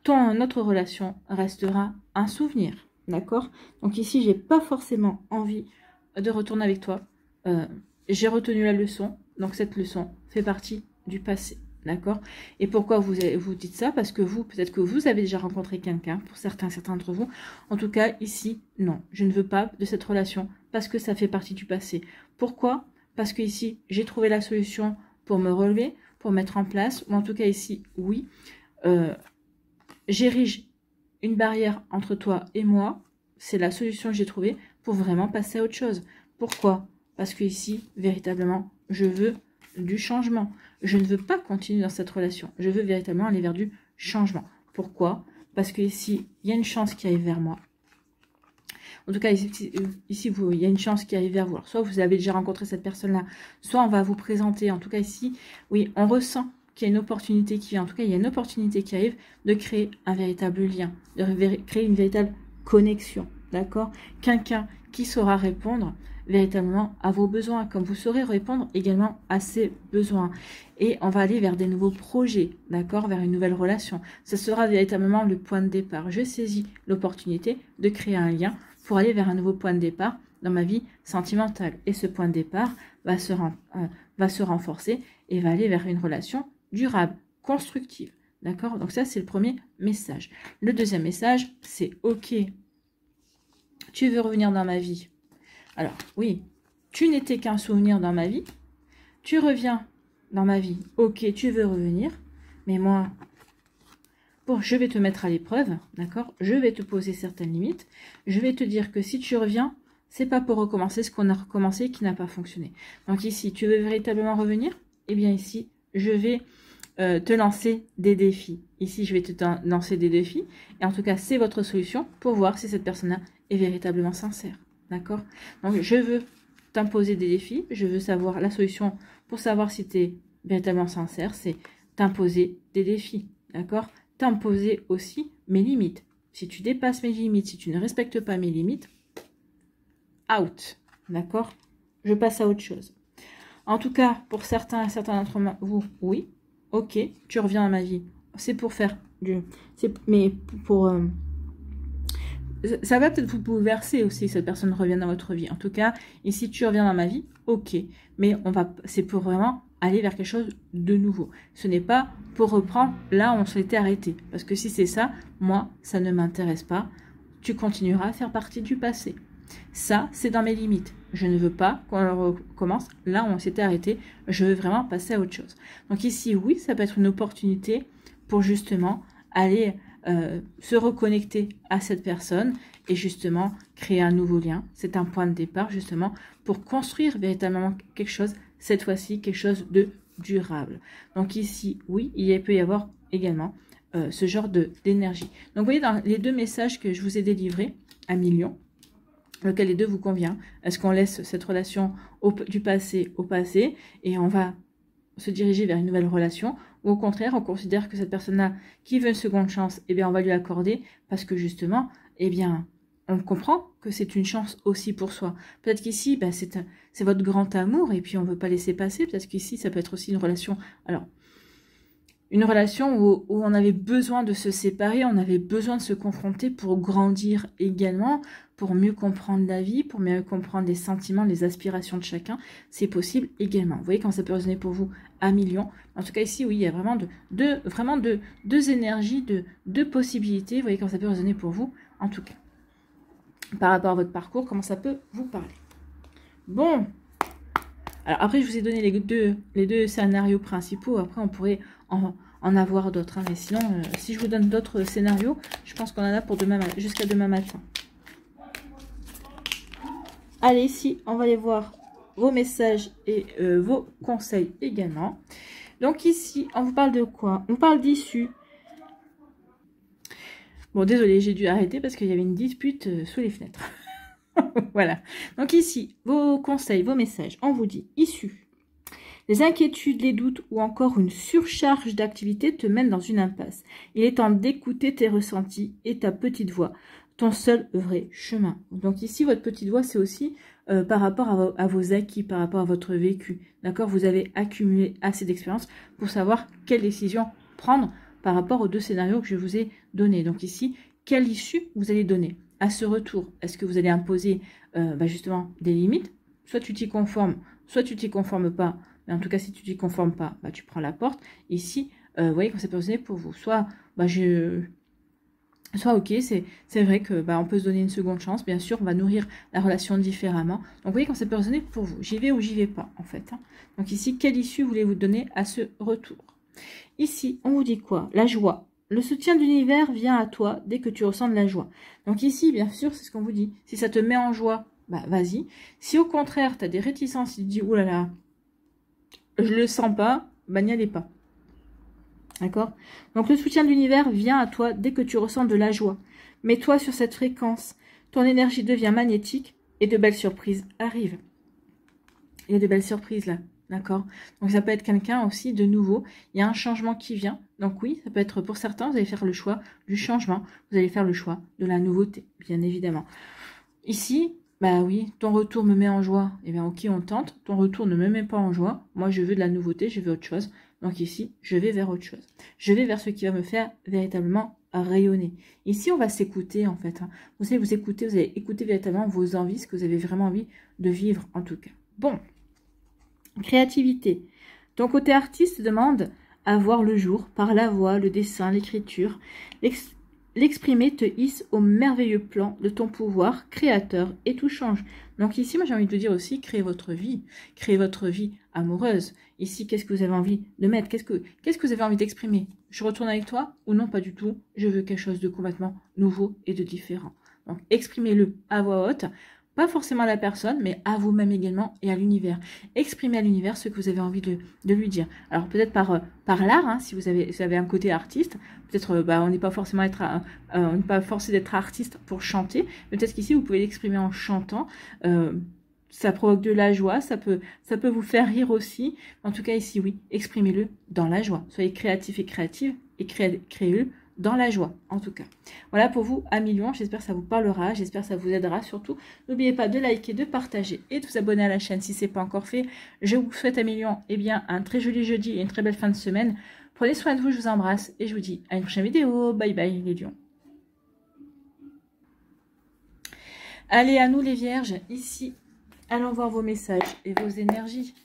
notre relation restera un souvenir, d'accord? Donc ici, j'ai pas forcément envie de retourner avec toi. J'ai retenu la leçon, donc cette leçon fait partie du passé. D'accord? Et pourquoi vous dites ça? Parce que vous, peut-être que vous avez déjà rencontré quelqu'un, pour certains d'entre vous. En tout cas, ici, non. Je ne veux pas de cette relation parce que ça fait partie du passé. Pourquoi? Parce que ici, j'ai trouvé la solution pour me relever, pour mettre en place, ou en tout cas ici, oui. J'érige une barrière entre toi et moi. C'est la solution que j'ai trouvée pour vraiment passer à autre chose. Pourquoi? Parce que ici, véritablement, je veux du changement. Je ne veux pas continuer dans cette relation. Je veux véritablement aller vers du changement. Pourquoi? Parce que ici, il y a une chance qui arrive vers moi. En tout cas, ici il y a une chance qui arrive vers vous. Alors, soit vous avez déjà rencontré cette personne-là, soit on va vous présenter. En tout cas, ici, oui, on ressent qu'il y a une opportunité qui vient. En tout cas, il y a une opportunité qui arrive de créer un véritable lien, de créer une véritable connexion. D'accord? Quelqu'un qui saura répondre véritablement à vos besoins, comme vous saurez répondre également à ces besoins. Et on va aller vers des nouveaux projets, d'accord, vers une nouvelle relation. Ce sera véritablement le point de départ. Je saisis l'opportunité de créer un lien pour aller vers un nouveau point de départ dans ma vie sentimentale. Et ce point de départ va se renforcer et va aller vers une relation durable, constructive. D'accord? Donc ça, c'est le premier message. Le deuxième message, c'est « Ok, tu veux revenir dans ma vie ?» Alors, oui, tu n'étais qu'un souvenir dans ma vie. Tu reviens dans ma vie. Ok, tu veux revenir. Mais moi, bon, je vais te mettre à l'épreuve. D'accord? Je vais te poser certaines limites. Je vais te dire que si tu reviens, c'est pas pour recommencer ce qu'on a recommencé qui n'a pas fonctionné. Donc ici, tu veux véritablement revenir? Eh bien ici, je vais te lancer des défis. Ici, je vais te lancer des défis. Et en tout cas, c'est votre solution pour voir si cette personne-là est véritablement sincère. D'accord? Donc, je veux t'imposer des défis. Je veux savoir la solution pour savoir si tu es véritablement sincère. C'est t'imposer des défis. D'accord? T'imposer aussi mes limites. Si tu dépasses mes limites, si tu ne respectes pas mes limites, out. D'accord? Je passe à autre chose. En tout cas, pour certains d'entre vous, oui. Ok, tu reviens dans ma vie. C'est pour faire du... Mais pour... ça va peut-être vous bouleverser aussi, cette personne revient dans votre vie. En tout cas, ici, tu reviens dans ma vie, ok. Mais c'est pour vraiment aller vers quelque chose de nouveau. Ce n'est pas pour reprendre là où on s'était arrêté. Parce que si c'est ça, moi, ça ne m'intéresse pas. Tu continueras à faire partie du passé. Ça, c'est dans mes limites. Je ne veux pas qu'on recommence là où on s'était arrêté. Je veux vraiment passer à autre chose. Donc ici, oui, ça peut être une opportunité pour justement aller se reconnecter à cette personne et justement créer un nouveau lien. C'est un point de départ justement pour construire véritablement quelque chose, cette fois-ci quelque chose de durable. Donc ici, oui, il peut y avoir également ce genre d'énergie. Donc vous voyez dans les deux messages que je vous ai délivrés à millions, lequel des deux vous convient? Est-ce qu'on laisse cette relation du passé au passé et on va se diriger vers une nouvelle relation? Ou au contraire, on considère que cette personne-là qui veut une seconde chance, eh bien, on va lui accorder parce que justement, eh bien, on comprend que c'est une chance aussi pour soi. Peut-être qu'ici, ben, c'est votre grand amour et puis on ne veut pas laisser passer. Peut-être qu'ici, ça peut être aussi une relation... Alors, une relation où on avait besoin de se séparer, on avait besoin de se confronter pour grandir également, pour mieux comprendre la vie, pour mieux comprendre les sentiments, les aspirations de chacun. C'est possible également. Vous voyez quand ça peut résonner pour vous à millions. En tout cas ici, oui, il y a vraiment deux énergies, deux possibilités. Vous voyez quand ça peut résonner pour vous, en tout cas. Par rapport à votre parcours, comment ça peut vous parler. Bon. Alors après, je vous ai donné les deux scénarios principaux. Après, on pourrait en avoir d'autres. Hein. Mais sinon, si je vous donne d'autres scénarios, je pense qu'on en a pour jusqu'à demain matin. Allez, ici, on va aller voir vos messages et vos conseils également. Donc ici, on vous parle de quoi? On parle d'issue. Bon, désolé, j'ai dû arrêter parce qu'il y avait une dispute sous les fenêtres. Voilà. Donc ici, vos conseils, vos messages. On vous dit issue. Les inquiétudes, les doutes ou encore une surcharge d'activité te mènent dans une impasse. Il est temps d'écouter tes ressentis et ta petite voix, ton seul vrai chemin. Donc ici, votre petite voix, c'est aussi par rapport à vos acquis, par rapport à votre vécu. D'accord? Vous avez accumulé assez d'expérience pour savoir quelle décision prendre par rapport aux deux scénarios que je vous ai donnés. Donc ici, quelle issue vous allez donner à ce retour? Est-ce que vous allez imposer justement des limites? Soit tu t'y conformes, soit tu t'y conformes pas. Mais en tout cas, si tu t'y conformes pas, bah, tu prends la porte. Ici, vous voyez quand ça peut résonner pour vous. Soit, soit ok, c'est vrai que on peut se donner une seconde chance. Bien sûr, on va nourrir la relation différemment. Donc, vous voyez quand ça peut résonner pour vous. J'y vais ou j'y vais pas, en fait. Hein. Donc ici, quelle issue voulez-vous donner à ce retour? Ici, on vous dit quoi? La joie. Le soutien de l'univers vient à toi dès que tu ressens de la joie. Donc ici, bien sûr, c'est ce qu'on vous dit. Si ça te met en joie, bah vas-y. Si au contraire, tu as des réticences, tu te dis, oh là là, je le sens pas, bah n'y allez pas. D'accord? Donc le soutien de l'univers vient à toi dès que tu ressens de la joie. Mets-toi sur cette fréquence. Ton énergie devient magnétique et de belles surprises arrivent. Il y a de belles surprises là. D'accord? Donc ça peut être quelqu'un aussi de nouveau. Il y a un changement qui vient. Donc oui, ça peut être pour certains, vous allez faire le choix du changement. Vous allez faire le choix de la nouveauté, bien évidemment. Ici, Bah oui, ton retour me met en joie. Eh bien, ok, on tente. Ton retour ne me met pas en joie. Moi, je veux de la nouveauté, je veux autre chose. Donc ici, je vais vers autre chose. Je vais vers ce qui va me faire véritablement rayonner. Ici, on va s'écouter, en fait. Hein. Vous savez, vous écoutez, vous allez écouter véritablement vos envies, ce que vous avez vraiment envie de vivre, en tout cas. Bon, créativité. Ton côté artiste demande à voir le jour par la voix, le dessin, l'écriture. L'exprimer te hisse au merveilleux plan de ton pouvoir créateur et tout change. Donc ici, moi j'ai envie de dire aussi, créez votre vie amoureuse. Ici, qu'est-ce que vous avez envie de mettre? Qu'est-ce que vous avez envie d'exprimer? Je retourne avec toi ou non, pas du tout. Je veux quelque chose de complètement nouveau et de différent. Donc exprimez-le à voix haute. Pas forcément à la personne, mais à vous-même également et à l'univers. Exprimez à l'univers ce que vous avez envie de lui dire. Alors peut-être par l'art, hein, si vous avez un côté artiste, peut-être on n'est pas forcément on n'est pas forcé d'être artiste pour chanter, mais peut-être qu'ici vous pouvez l'exprimer en chantant. Ça provoque de la joie, ça peut vous faire rire aussi. En tout cas ici, oui, exprimez-le dans la joie. Soyez créatif et créative et créez-le dans la joie, en tout cas. Voilà pour vous, amis lions. J'espère que ça vous parlera. J'espère que ça vous aidera. Surtout, n'oubliez pas de liker, de partager et de vous abonner à la chaîne si ce n'est pas encore fait. Je vous souhaite, amis lions, eh bien, un très joli jeudi et une très belle fin de semaine. Prenez soin de vous, je vous embrasse et je vous dis à une prochaine vidéo. Bye bye, les lions. Allez, à nous, les vierges. Ici, allons voir vos messages et vos énergies.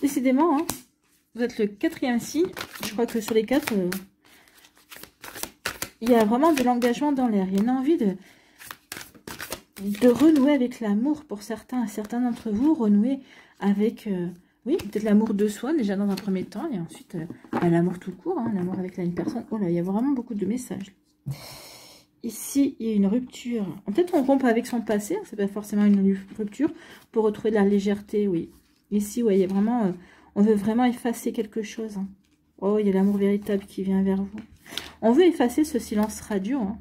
Décidément, hein, vous êtes le 4e signe. Je crois que sur les 4, il y a vraiment de l'engagement dans l'air. Il y a une envie de renouer avec l'amour pour certains d'entre vous. Renouer avec, oui, peut-être l'amour de soi déjà dans un premier temps. Et ensuite, l'amour tout court, hein, l'amour avec une personne. Oh là, il y a vraiment beaucoup de messages. Ici, il y a une rupture. Peut-être on rompt avec son passé. C'est pas forcément une rupture pour retrouver de la légèreté, oui. Ici, ouais, il y a vraiment, on veut vraiment effacer quelque chose. Hein. Oh, il y a l'amour véritable qui vient vers vous. On veut effacer ce silence radio. Hein.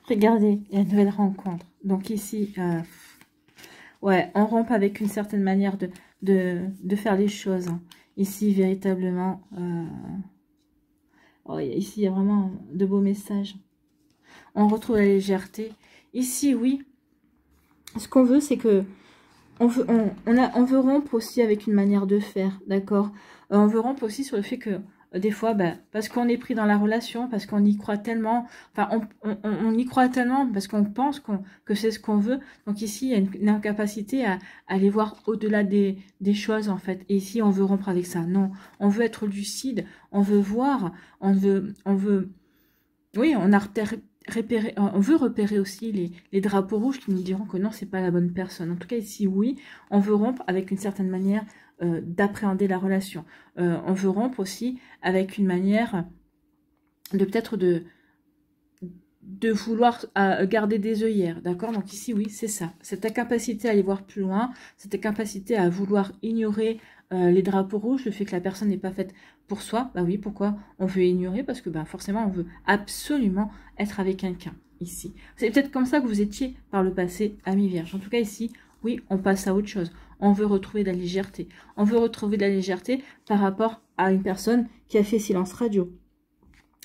Regardez, il y a une nouvelle rencontre. Donc ici, ouais, on rompt avec une certaine manière de faire les choses. Hein. Ici, véritablement, oh, ici, il y a vraiment de beaux messages. On retrouve la légèreté. Ici, oui, ce qu'on veut, c'est que on veut rompre aussi avec une manière de faire, d'accord? On veut rompre aussi sur le fait que des fois, parce qu'on est pris dans la relation, parce qu'on y croit tellement, enfin, on y croit tellement parce qu'on pense que c'est ce qu'on veut. Donc ici, il y a une incapacité à aller voir au-delà des choses, en fait. Et ici, on veut rompre avec ça. Non, on veut être lucide, on veut voir, on veut, oui, on veut repérer aussi les drapeaux rouges qui nous diront que non, c'est pas la bonne personne. En tout cas, ici, oui, on veut rompre avec une certaine manière d'appréhender la relation. On veut rompre aussi avec une manière de peut-être de vouloir garder des œillères, d'accord? Donc ici, oui, c'est ça. Cette incapacité à aller voir plus loin, cette incapacité à vouloir ignorer les drapeaux rouges, le fait que la personne n'est pas faite pour soi, bah oui, pourquoi on veut ignorer? Parce que forcément, on veut absolument être avec quelqu'un, ici. C'est peut-être comme ça que vous étiez par le passé, ami vierge. En tout cas, ici, oui, on passe à autre chose. On veut retrouver de la légèreté. On veut retrouver de la légèreté par rapport à une personne qui a fait silence radio.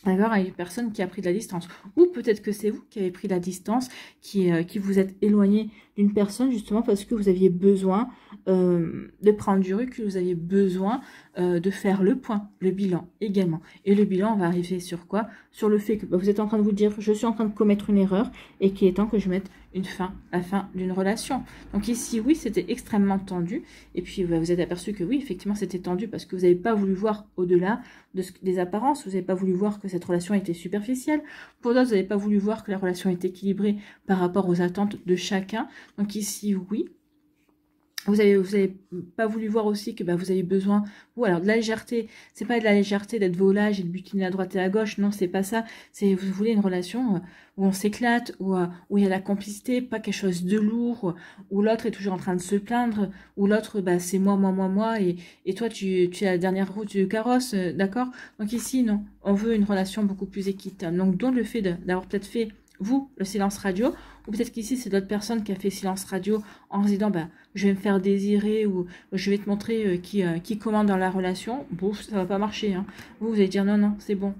D'accord, à une personne qui a pris de la distance. Ou peut-être que c'est vous qui avez pris de la distance, qui vous êtes éloigné d'une personne justement parce que vous aviez besoin de prendre du recul, vous aviez besoin de faire le point, le bilan également. Et le bilan, on va arriver sur quoi? Sur le fait que vous êtes en train de vous dire, je suis en train de commettre une erreur et qu'il est temps que je mette la fin d'une relation. Donc ici, oui, c'était extrêmement tendu. Et puis, vous êtes aperçu que oui, effectivement, c'était tendu parce que vous n'avez pas voulu voir au-delà des apparences. Vous n'avez pas voulu voir que cette relation était superficielle. Pour d'autres, vous n'avez pas voulu voir que la relation est équilibrée par rapport aux attentes de chacun. Donc ici, oui, Vous avez pas voulu voir aussi que bah, vous avez besoin, ou alors de la légèreté. C'est pas de la légèreté d'être volage et de butiner à droite et à gauche. Non, c'est pas ça. C'est vous voulez une relation où on s'éclate, où il y a la complicité, pas quelque chose de lourd, où l'autre est toujours en train de se plaindre, où l'autre bah c'est moi, et toi tu es à la dernière roue du carrosse, d'accord? Donc ici non, on veut une relation beaucoup plus équitable. Donc dont le fait d'avoir peut-être fait vous le silence radio, ou peut-être qu'ici c'est d'autres personnes qui a fait silence radio en se disant bah je vais me faire désirer ou je vais te montrer qui commande dans la relation. Bon, ça va pas marcher. Hein. Vous allez dire non, non, c'est bon.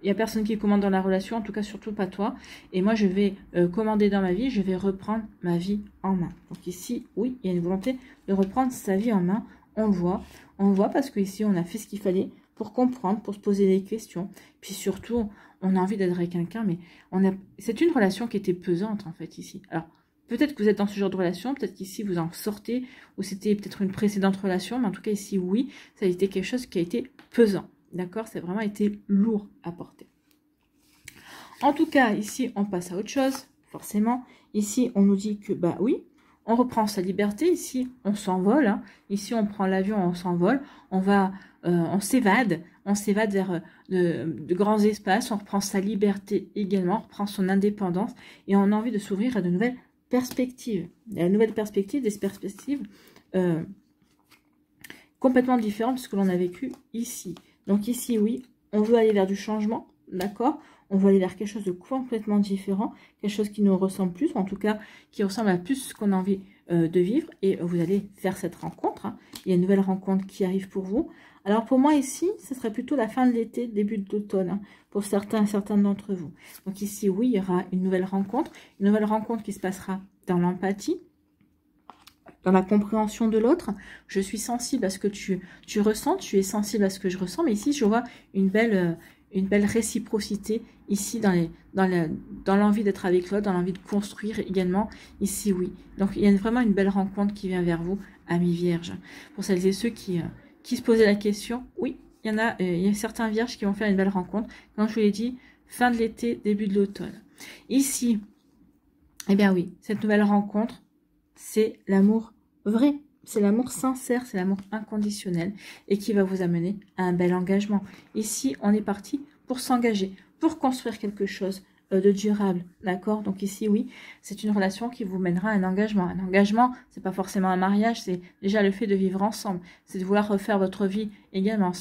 Il n'y a personne qui commande dans la relation, en tout cas surtout pas toi. Et moi, je vais commander dans ma vie, je vais reprendre ma vie en main. Donc ici, oui, il y a une volonté de reprendre sa vie en main. On le voit. On le voit parce qu'ici, on a fait ce qu'il fallait pour comprendre, pour se poser des questions. Puis surtout, on a envie d'être avec quelqu'un, mais c'est une relation qui était pesante, en fait, ici. Alors, peut-être que vous êtes dans ce genre de relation, peut-être qu'ici, vous en sortez, ou c'était peut-être une précédente relation, mais en tout cas, ici, oui, ça a été quelque chose qui a été pesant. D'accord, ça a vraiment été lourd à porter. En tout cas, ici, on passe à autre chose, forcément. Ici, on nous dit que, bah oui, on reprend sa liberté. Ici, on s'envole. Hein. Ici, on prend l'avion, on s'envole. On s'évade vers de grands espaces. On reprend sa liberté également, on reprend son indépendance. Et on a envie de s'ouvrir à de nouvelles perspectives. La nouvelle perspective, des perspectives complètement différentes de ce que l'on a vécu ici. Donc ici, oui, on veut aller vers du changement, d'accord? On veut aller vers quelque chose de complètement différent, quelque chose qui nous ressemble plus, ou en tout cas qui ressemble à plus ce qu'on a envie de vivre. Et vous allez faire cette rencontre. Hein. Il y a une nouvelle rencontre qui arrive pour vous. Alors pour moi ici, ce serait plutôt la fin de l'été, début d'automne, hein, pour certains d'entre vous. Donc ici, oui, il y aura une nouvelle rencontre qui se passera dans l'empathie, dans la compréhension de l'autre. Je suis sensible à ce que tu ressens, tu es sensible à ce que je ressens, mais ici je vois une belle réciprocité ici dans l'envie d'être avec l'autre, dans l'envie de construire également. Ici oui, donc il y a vraiment une belle rencontre qui vient vers vous, amis vierges. Pour celles et ceux qui se posaient la question, oui, il y a certains vierges qui vont faire une belle rencontre. Comme je vous l'ai dit, fin de l'été, début de l'automne. Ici, eh bien oui, cette nouvelle rencontre, c'est l'amour vrai, c'est l'amour sincère, c'est l'amour inconditionnel et qui va vous amener à un bel engagement. Ici, on est parti pour s'engager, pour construire quelque chose de durable, d'accord? Donc ici, oui, c'est une relation qui vous mènera à un engagement. Un engagement, c'est pas forcément un mariage, c'est déjà le fait de vivre ensemble, c'est de vouloir refaire votre vie également.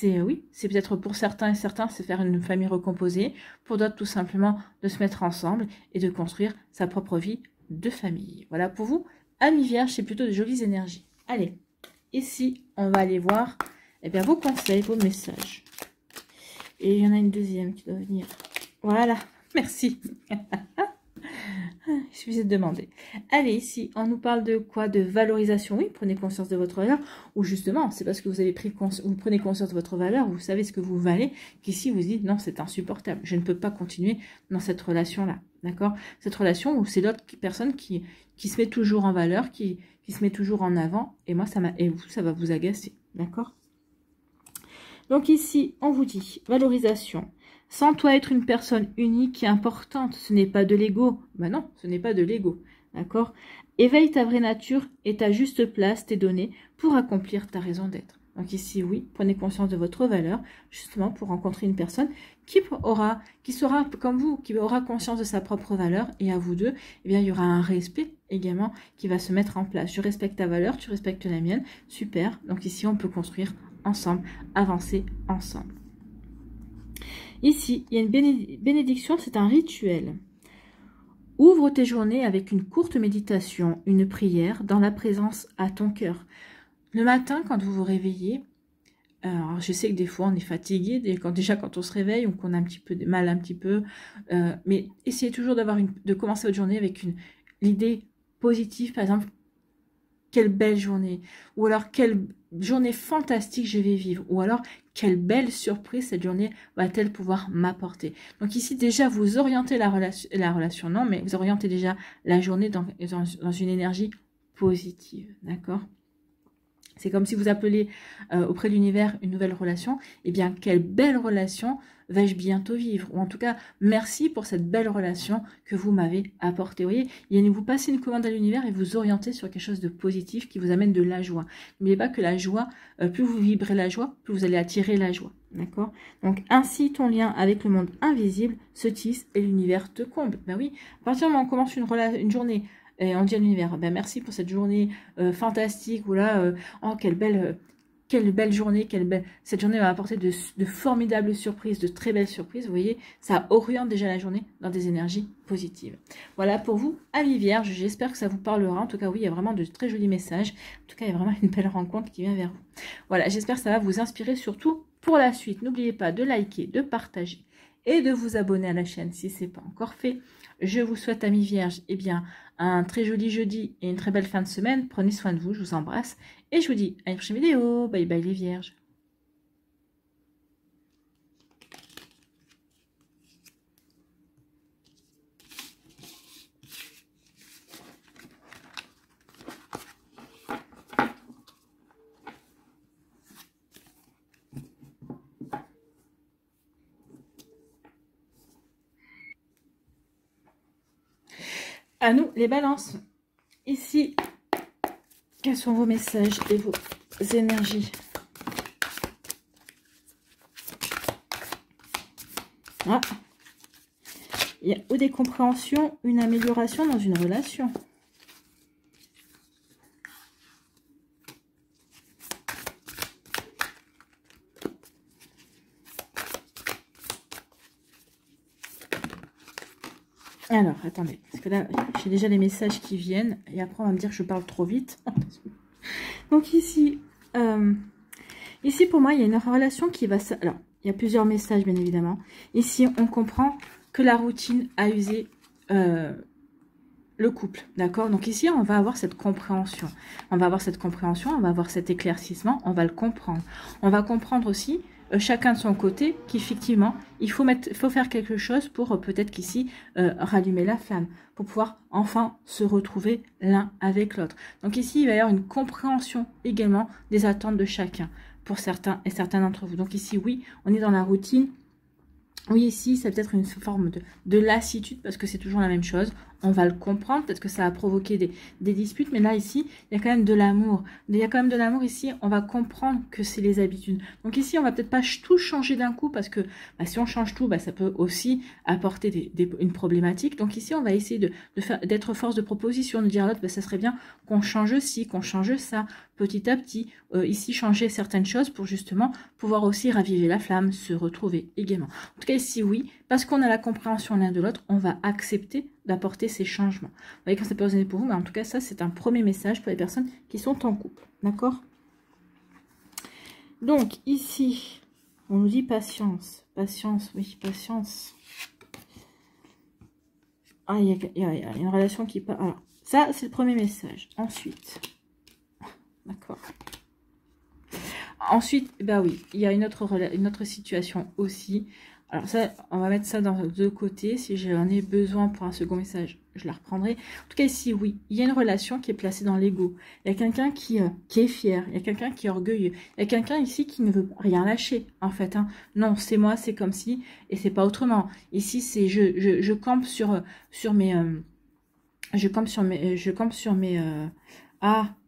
Oui, c'est peut-être pour certains et certains, c'est faire une famille recomposée, pour d'autres tout simplement de se mettre ensemble et de construire sa propre vie de famille. Voilà pour vous, amis vierges, c'est plutôt de jolies énergies. Allez, ici, on va aller voir bien, vos conseils, vos messages. Et il y en a une deuxième qui doit venir. Voilà, merci. Il suffisait de demander. Allez, ici, on nous parle de quoi? De valorisation. Oui, prenez conscience de votre valeur. Ou justement, c'est parce que vous avez vous prenez conscience de votre valeur, vous savez ce que vous valez, qu'ici, vous dites, non, c'est insupportable. Je ne peux pas continuer dans cette relation-là. D'accord? Cette relation où c'est l'autre personne qui se met toujours en valeur, qui se met toujours en avant. Et moi, ça va vous agacer. D'accord? Donc ici, on vous dit, valorisation. Sans toi être une personne unique et importante, ce n'est pas de l'ego. Ben non, ce n'est pas de l'ego. D'accord? Éveille ta vraie nature et ta juste place t'est donnée pour accomplir ta raison d'être. Donc ici, oui, prenez conscience de votre valeur, justement pour rencontrer une personne qui sera comme vous, qui aura conscience de sa propre valeur. Et à vous deux, eh bien, il y aura un respect également qui va se mettre en place. Je respecte ta valeur, tu respectes la mienne. Super. Donc ici, on peut construire ensemble, avancer ensemble. Ici, il y a une bénédiction, c'est un rituel. Ouvre tes journées avec une courte méditation, une prière dans la présence à ton cœur. Le matin, quand vous vous réveillez, alors je sais que des fois on est fatigué, déjà quand on se réveille ou qu'on a un petit peu de mal, mais essayez toujours de commencer votre journée avec l'idée positive, par exemple, quelle belle journée, ou alors quelle journée fantastique je vais vivre, ou alors quelle belle surprise cette journée va-t-elle pouvoir m'apporter. Donc ici déjà vous orientez la relation non, mais vous orientez déjà la journée dans une énergie positive, d'accord? C'est comme si vous appeliez auprès de l'univers une nouvelle relation. Eh bien, quelle belle relation vais-je bientôt vivre? Ou en tout cas, merci pour cette belle relation que vous m'avez apportée. Vous voyez, vous passez une commande à l'univers et vous orientez sur quelque chose de positif qui vous amène de la joie. N'oubliez pas que la joie, plus vous vibrez la joie, plus vous allez attirer la joie. D'accord? Donc, ainsi, ton lien avec le monde invisible se tisse et l'univers te comble. Ben oui, à partir du moment où on commence une journée, et on dit à l'univers, ben merci pour cette journée fantastique, ou là, oh, quelle belle journée, cette journée va apporter de formidables surprises, de très belles surprises. Vous voyez, ça oriente déjà la journée dans des énergies positives. Voilà pour vous, amis vierges. J'espère que ça vous parlera. En tout cas, oui, il y a vraiment de très jolis messages. En tout cas, il y a vraiment une belle rencontre qui vient vers vous. Voilà, j'espère que ça va vous inspirer, surtout pour la suite. N'oubliez pas de liker, de partager et de vous abonner à la chaîne si ce n'est pas encore fait. Je vous souhaite, amis vierges, eh bien, un très joli jeudi et une très belle fin de semaine. Prenez soin de vous, je vous embrasse. Et je vous dis à une prochaine vidéo. Bye bye les vierges. À nous les balances. Ici, quels sont vos messages et vos énergies? Ah. Il y a ou des compréhensions, une amélioration dans une relation. Alors, attendez, parce que là, j'ai déjà les messages qui viennent, et après on va me dire que je parle trop vite. Donc ici, pour moi, il y a une relation qui va... Alors, il y a plusieurs messages, bien évidemment. Ici, on comprend que la routine a usé le couple, d'accord? Donc ici, on va avoir cette compréhension. On va avoir cette compréhension, on va avoir cet éclaircissement, on va le comprendre. On va comprendre aussi, chacun de son côté, qu'effectivement, il faut faire quelque chose pour peut-être qu'ici, rallumer la flamme, pour pouvoir enfin se retrouver l'un avec l'autre. Donc ici, il va y avoir une compréhension également des attentes de chacun, pour certains et certains d'entre vous. Donc ici, oui, on est dans la routine. Oui, ici, c'est peut-être une forme de lassitude parce que c'est toujours la même chose. On va le comprendre, peut-être que ça a provoqué des disputes, mais là, ici, il y a quand même de l'amour. Il y a quand même de l'amour ici, on va comprendre que c'est les habitudes. Donc ici, on va peut-être pas tout changer d'un coup parce que bah, si on change tout, bah, ça peut aussi apporter une problématique. Donc ici, on va essayer d'être force de proposition, de dire à l'autre, bah, ça serait bien qu'on change ci, qu'on change ça, petit à petit. Ici, changer certaines choses pour justement pouvoir aussi raviver la flamme, se retrouver également. En tout cas, ici, oui, parce qu'on a la compréhension l'un de l'autre, on va accepter d'apporter ces changements. Vous voyez quand ça peut résonner pour vous, mais en tout cas, ça, c'est un premier message pour les personnes qui sont en couple. D'accord? Donc, ici, on nous dit patience. Patience, oui, patience. Ah, il y a une relation qui... Alors, ça, c'est le premier message. Ensuite, d'accord. Ensuite, bah oui, il y a une autre situation aussi. Alors ça, on va mettre ça dans deux côtés. Si j'en ai besoin pour un second message, je la reprendrai. En tout cas, ici, oui, il y a une relation qui est placée dans l'ego. Il y a quelqu'un qui est fier. Il y a quelqu'un qui est orgueilleux. Il y a quelqu'un ici qui ne veut rien lâcher, en fait. Hein. Non, c'est moi, c'est comme si, et c'est pas autrement. Ici, c'est je campe sur mes... je campe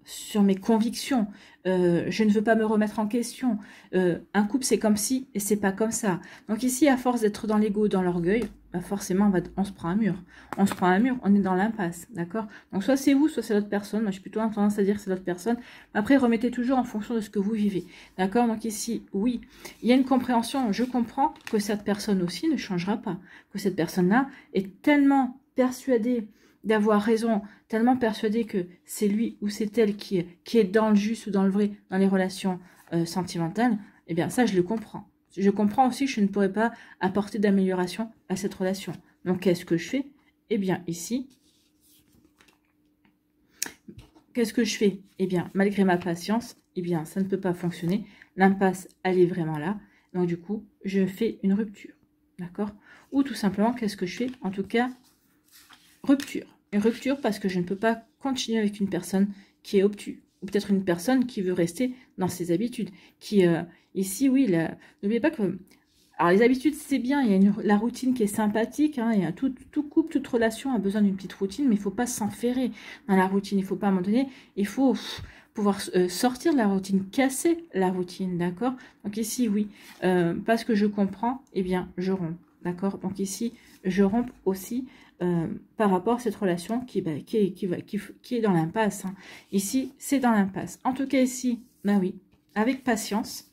sur mes convictions. Je ne veux pas me remettre en question. Un couple, c'est comme si et c'est pas comme ça. Donc ici, à force d'être dans l'ego, dans l'orgueil, bah forcément, on se prend un mur. On se prend un mur, on est dans l'impasse, d'accord? Donc soit c'est vous, soit c'est l'autre personne. Moi, j'ai plutôt tendance à dire que c'est l'autre personne. Après, remettez toujours en fonction de ce que vous vivez, d'accord? Donc ici, oui, il y a une compréhension. Je comprends que cette personne aussi ne changera pas. Que cette personne-là est tellement persuadée d'avoir raison, tellement persuadé que c'est lui ou c'est elle qui est dans le juste ou dans le vrai dans les relations sentimentales, eh bien ça je le comprends. Je comprends aussi que je ne pourrais pas apporter d'amélioration à cette relation. Donc qu'est-ce que je fais? Eh bien ici, qu'est-ce que je fais? Eh bien malgré ma patience, eh bien ça ne peut pas fonctionner. L'impasse, elle est vraiment là. Donc du coup, je fais une rupture. D'accord? Ou tout simplement, qu'est-ce que je fais? En tout cas, rupture. Une rupture parce que je ne peux pas continuer avec une personne qui est obtuse. Ou peut-être une personne qui veut rester dans ses habitudes. Qui, ici, oui, n'oubliez pas que Alors, les habitudes, c'est bien. Il y a la routine qui est sympathique. Hein, tout couple, toute relation a besoin d'une petite routine, mais il ne faut pas s'enferrer dans la routine. Il ne faut pas, à un moment donné, il faut pouvoir sortir de la routine, casser la routine, d'accord? Donc ici, oui, parce que je comprends, eh bien, je romps, d'accord? Donc ici, je romps aussi par rapport à cette relation qui est dans l'impasse. Hein. Ici, c'est dans l'impasse. En tout cas, ici, ben oui, avec patience,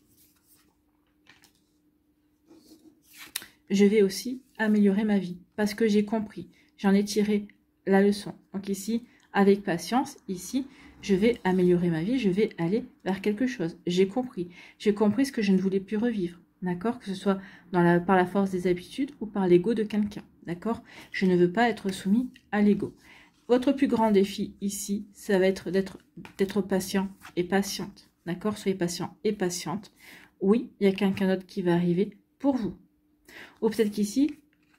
je vais aussi améliorer ma vie parce que j'ai compris, j'en ai tiré la leçon. Donc ici, avec patience, ici, je vais améliorer ma vie, je vais aller vers quelque chose. J'ai compris ce que je ne voulais plus revivre, d'accord? Que ce soit par la force des habitudes ou par l'ego de quelqu'un, d'accord? Je ne veux pas être soumis à l'ego. Votre plus grand défi ici, ça va être d'être patient et patiente, d'accord? Soyez patient et patiente. Oui, il y a quelqu'un d'autre qui va arriver pour vous. Ou peut-être qu'ici,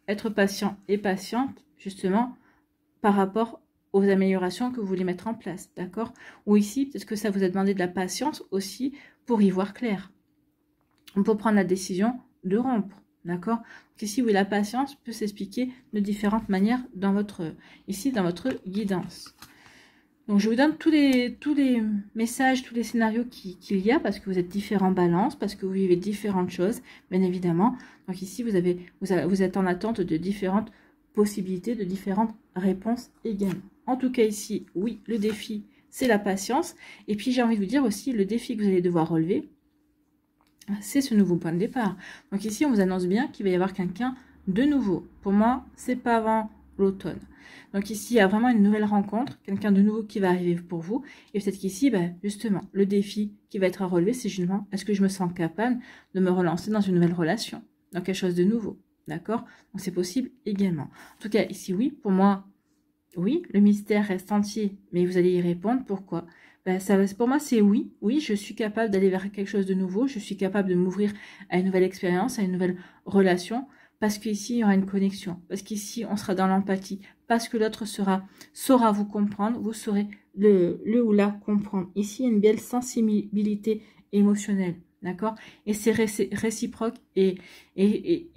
être patient et patiente, justement, par rapport aux améliorations que vous voulez mettre en place, d'accord? Ou ici, peut-être que ça vous a demandé de la patience aussi pour y voir clair. Pour prendre la décision de rompre, d'accord? Ici, oui, la patience peut s'expliquer de différentes manières dans votre guidance. Donc, je vous donne tous les messages, tous les scénarios qu'il y a, parce que vous êtes différents balances, parce que vous vivez différentes choses, bien évidemment. Donc ici, vous êtes en attente de différentes possibilités, de différentes réponses également. En tout cas, ici, oui, le défi, c'est la patience. Et puis, j'ai envie de vous dire aussi, le défi que vous allez devoir relever, c'est ce nouveau point de départ. Donc ici, on vous annonce bien qu'il va y avoir quelqu'un de nouveau. Pour moi, c'est pas avant l'automne. Donc ici, il y a vraiment une nouvelle rencontre, quelqu'un de nouveau qui va arriver pour vous. Et peut-être qu'ici, ben, justement, le défi qui va être à relever, c'est justement, est-ce que je me sens capable de me relancer dans une nouvelle relation, dans quelque chose de nouveau, d'accord? Donc c'est possible également. En tout cas, ici, oui, pour moi, oui, le mystère reste entier, mais vous allez y répondre. Pourquoi? Ben, pour moi, c'est oui. Oui, je suis capable d'aller vers quelque chose de nouveau. Je suis capable de m'ouvrir à une nouvelle expérience, à une nouvelle relation. Parce qu'ici, il y aura une connexion. Parce qu'ici, on sera dans l'empathie. Parce que l'autre saura vous comprendre. Vous saurez le ou la comprendre. Ici, il y a une belle sensibilité émotionnelle. D'accord? Et c'est réciproque. Et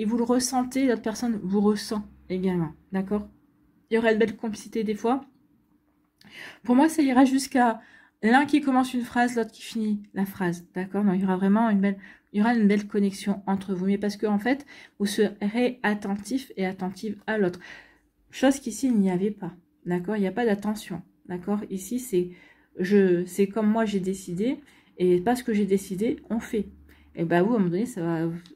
vous le ressentez. L'autre personne vous ressent également. D'accord? Il y aura une belle complicité des fois. Pour moi, ça ira jusqu'à l'un qui commence une phrase, l'autre qui finit la phrase. D'accord? Donc, il y aura vraiment une belle connexion entre vous. Mais parce que en fait, vous serez attentif et attentive à l'autre. Chose qu'ici, il n'y avait pas. D'accord? Il n'y a pas d'attention. D'accord? Ici, c'est comme moi, j'ai décidé. Et parce que j'ai décidé, on fait. Et bah vous, à un moment donné,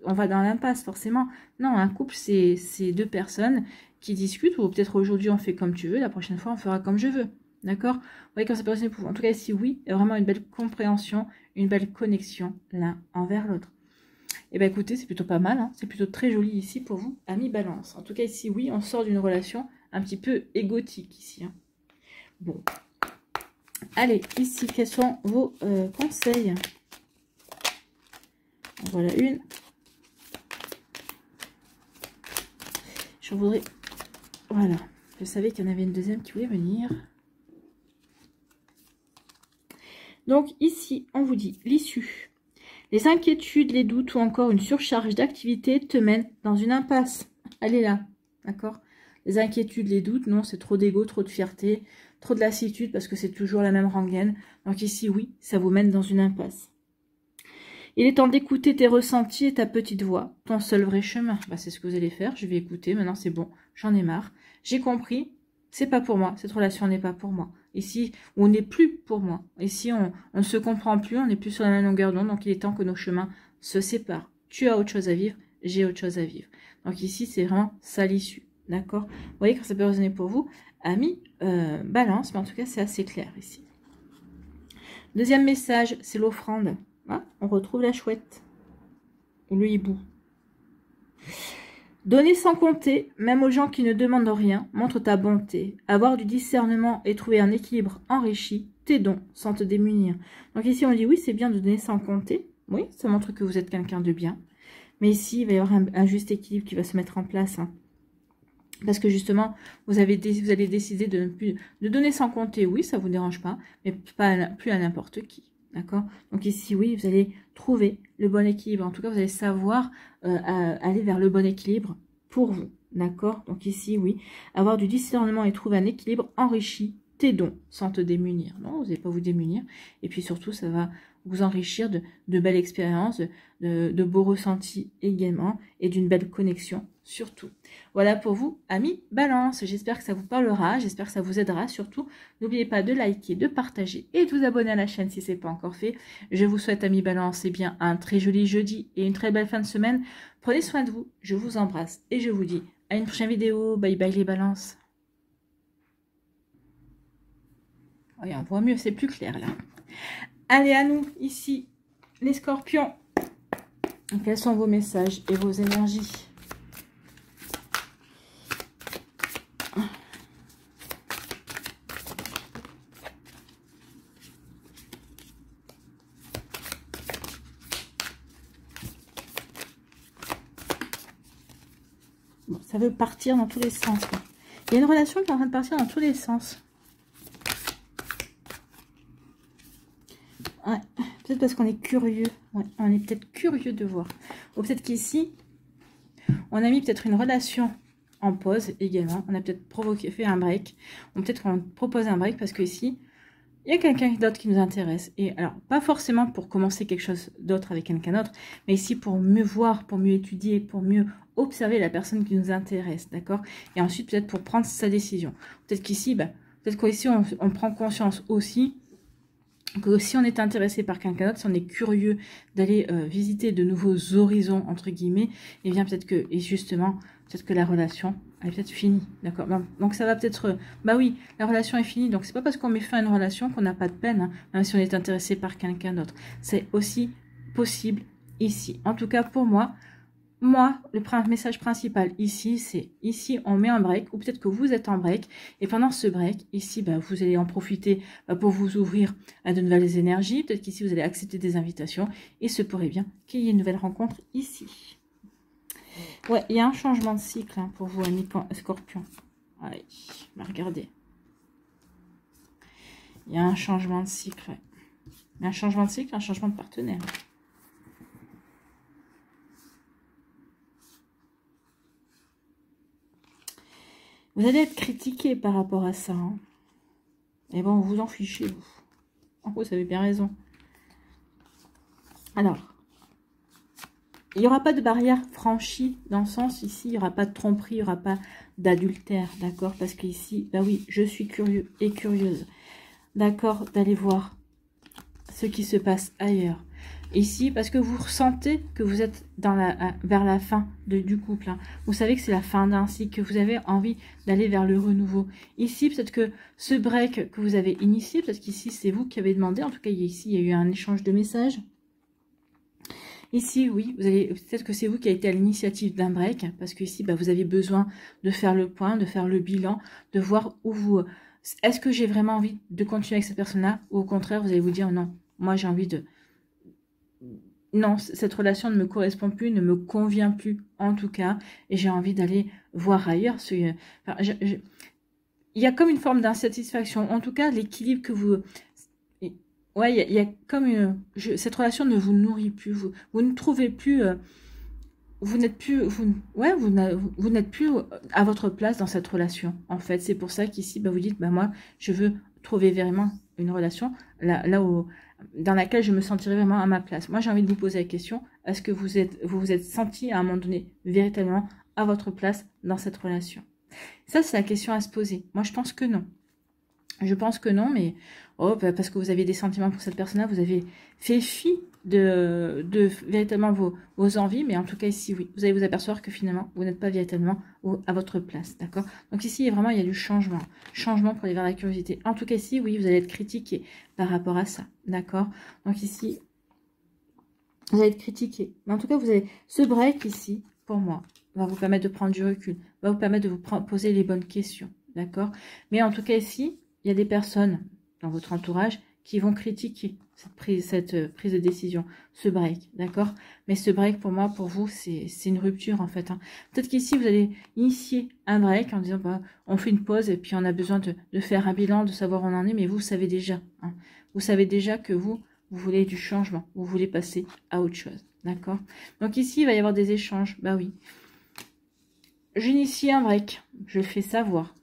on va dans l'impasse, forcément. Non, un couple, c'est deux personnes qui discutent. Ou peut-être aujourd'hui, on fait comme tu veux. La prochaine fois, on fera comme je veux. D'accord? Vous voyez quand ça peut rester pour vous. En tout cas, ici, oui, il y a vraiment une belle compréhension, une belle connexion l'un envers l'autre. Et bien, écoutez, c'est plutôt pas mal. Hein, c'est plutôt très joli ici pour vous, amis balance. En tout cas, ici, oui, on sort d'une relation un petit peu égotique ici. Hein. Bon. Allez, ici, quels sont vos conseils? Voilà une. Je voudrais... Voilà. Je savais qu'il y en avait une deuxième qui voulait venir. Donc ici, on vous dit l'issue. Les inquiétudes, les doutes ou encore une surcharge d'activité te mènent dans une impasse. Elle est là, d'accord? Les inquiétudes, les doutes, non, c'est trop d'ego, trop de fierté, trop de lassitude parce que c'est toujours la même rengaine. Donc ici, oui, ça vous mène dans une impasse. Il est temps d'écouter tes ressentis et ta petite voix, ton seul vrai chemin. Bah, c'est ce que vous allez faire, je vais écouter, maintenant c'est bon, j'en ai marre. J'ai compris, c'est pas pour moi, cette relation n'est pas pour moi. Ici, on n'est plus pour moi. Ici, on ne se comprend plus, on n'est plus sur la même longueur d'onde, donc il est temps que nos chemins se séparent. Tu as autre chose à vivre, j'ai autre chose à vivre. Donc ici, c'est vraiment ça l'issue, d'accord? Vous voyez quand ça peut résonner pour vous, amis, balance, mais en tout cas, c'est assez clair ici. Deuxième message, c'est l'offrande. Ah, on retrouve la chouette, ou le hibou. Donner sans compter, même aux gens qui ne demandent rien, montre ta bonté. Avoir du discernement et trouver un équilibre enrichi, tes dons sans te démunir. Donc ici, on dit oui, c'est bien de donner sans compter. Oui, ça montre que vous êtes quelqu'un de bien. Mais ici, il va y avoir un juste équilibre qui va se mettre en place. Hein. Parce que justement, vous allez décider de donner sans compter. Oui, ça ne vous dérange pas, mais plus à n'importe qui. D'accord? Donc ici, oui, vous allez trouver le bon équilibre. En tout cas, vous allez savoir aller vers le bon équilibre pour vous. D'accord? Donc ici, oui, avoir du discernement et trouver un équilibre enrichi tes dons sans te démunir. Non, vous n'allez pas vous démunir. Et puis surtout, ça va vous enrichir de belles expériences, de beaux ressentis également et d'une belle connexion surtout. Voilà pour vous, amis Balance. J'espère que ça vous parlera, j'espère que ça vous aidera. Surtout, n'oubliez pas de liker, de partager et de vous abonner à la chaîne si ce n'est pas encore fait. Je vous souhaite, amis Balance, eh bien, un très joli jeudi et une très belle fin de semaine. Prenez soin de vous, je vous embrasse et je vous dis à une prochaine vidéo. Bye bye les balances. Oui, on voit mieux, c'est plus clair là. Allez, à nous, ici, les scorpions. Quels sont vos messages et vos énergies? Bon, ça veut partir dans tous les sens. Là. Il y a une relation qui est en train de partir dans tous les sens. Ouais, peut-être parce qu'on est curieux. Ouais, on est peut-être curieux de voir. Ou peut-être qu'ici, on a mis peut-être une relation en pause également. On a peut-être fait un break. Ou peut-être qu'on propose un break parce qu'ici, il y a quelqu'un d'autre qui nous intéresse. Et alors, pas forcément pour commencer quelque chose d'autre avec quelqu'un d'autre, mais ici pour mieux voir, pour mieux étudier, pour mieux observer la personne qui nous intéresse, d'accord? Et ensuite, peut-être pour prendre sa décision. Peut-être qu'ici, peut-être qu'ici, on prend conscience aussi que si on est intéressé par quelqu'un d'autre, si on est curieux d'aller visiter de nouveaux horizons, entre guillemets, et bien peut-être que, et justement, peut-être que la relation elle est peut-être finie, d'accord? Donc ça va peut-être, bah oui, la relation est finie, donc c'est pas parce qu'on met fin à une relation qu'on n'a pas de peine, hein, même si on est intéressé par quelqu'un d'autre. C'est aussi possible ici. En tout cas, pour moi, le message principal ici, c'est ici on met un break, ou peut-être que vous êtes en break, et pendant ce break, ici, vous allez en profiter pour vous ouvrir à de nouvelles énergies, peut-être qu'ici vous allez accepter des invitations, et se pourrait bien qu'il y ait une nouvelle rencontre ici. Ouais, il y a un changement de cycle hein, pour vous, amis Scorpion. Allez, regardez. Il y a un changement de cycle, ouais. Un changement de cycle, un changement de partenaire. Vous allez être critiqué par rapport à ça. Hein. Et bon, vous en fichez, vous. En gros, vous avez bien raison. Alors, il n'y aura pas de barrière franchie dans le sens, ici, il n'y aura pas de tromperie, il n'y aura pas d'adultère, d'accord? Parce qu'ici, bah oui, je suis curieux et curieuse, d'accord, d'aller voir ce qui se passe ailleurs. Ici, parce que vous ressentez que vous êtes vers la fin du couple. Hein. Vous savez que c'est la fin d'un cycle, que vous avez envie d'aller vers le renouveau. Ici, peut-être que ce break que vous avez initié, peut-être qu'ici, c'est vous qui avez demandé. En tout cas, ici, il y a eu un échange de messages. Ici, oui, peut-être que c'est vous qui avez été à l'initiative d'un break, parce que ici, vous avez besoin de faire le point, de faire le bilan, de voir où vous... Est-ce que j'ai vraiment envie de continuer avec cette personne-là, ou au contraire, vous allez vous dire, non, moi j'ai envie de... Non, cette relation ne me correspond plus, ne me convient plus, en tout cas, et j'ai envie d'aller voir ailleurs. Enfin, il y a comme une forme d'insatisfaction, en tout cas, l'équilibre que vous... Ouais, il y a comme cette relation ne vous nourrit plus, vous ne trouvez plus, vous n'êtes plus, vous n'êtes plus à votre place dans cette relation. En fait, c'est pour ça qu'ici, vous dites, moi, je veux trouver vraiment une relation là où, dans laquelle je me sentirai vraiment à ma place. Moi, j'ai envie de vous poser la question, est-ce que vous vous êtes senti à un moment donné véritablement à votre place dans cette relation? Ça, c'est la question à se poser. Moi, je pense que non. Je pense que non, mais parce que vous avez des sentiments pour cette personne-là, vous avez fait fi de véritablement vos envies, mais en tout cas ici, oui, vous allez vous apercevoir que finalement, vous n'êtes pas véritablement à votre place, d'accord? Donc ici, vraiment, il y a du changement pour aller vers la curiosité. En tout cas ici, oui, vous allez être critiqué par rapport à ça, d'accord? Donc ici, vous allez être critiqué. Mais en tout cas, vous avez ce break ici, pour moi, va vous permettre de prendre du recul, va vous permettre de vous poser les bonnes questions, d'accord? Mais en tout cas ici, il y a des personnes dans votre entourage qui vont critiquer cette prise de décision, ce break, d'accord? Mais ce break, pour moi, pour vous, c'est une rupture, en fait. Hein. Peut-être qu'ici, vous allez initier un break en disant, on fait une pause et puis on a besoin de faire un bilan, de savoir où on en est, mais vous savez déjà. Hein. Vous savez déjà que vous vous voulez du changement, vous voulez passer à autre chose, d'accord? Donc ici, il va y avoir des échanges, bah oui. J'initie un break, je le fais savoir.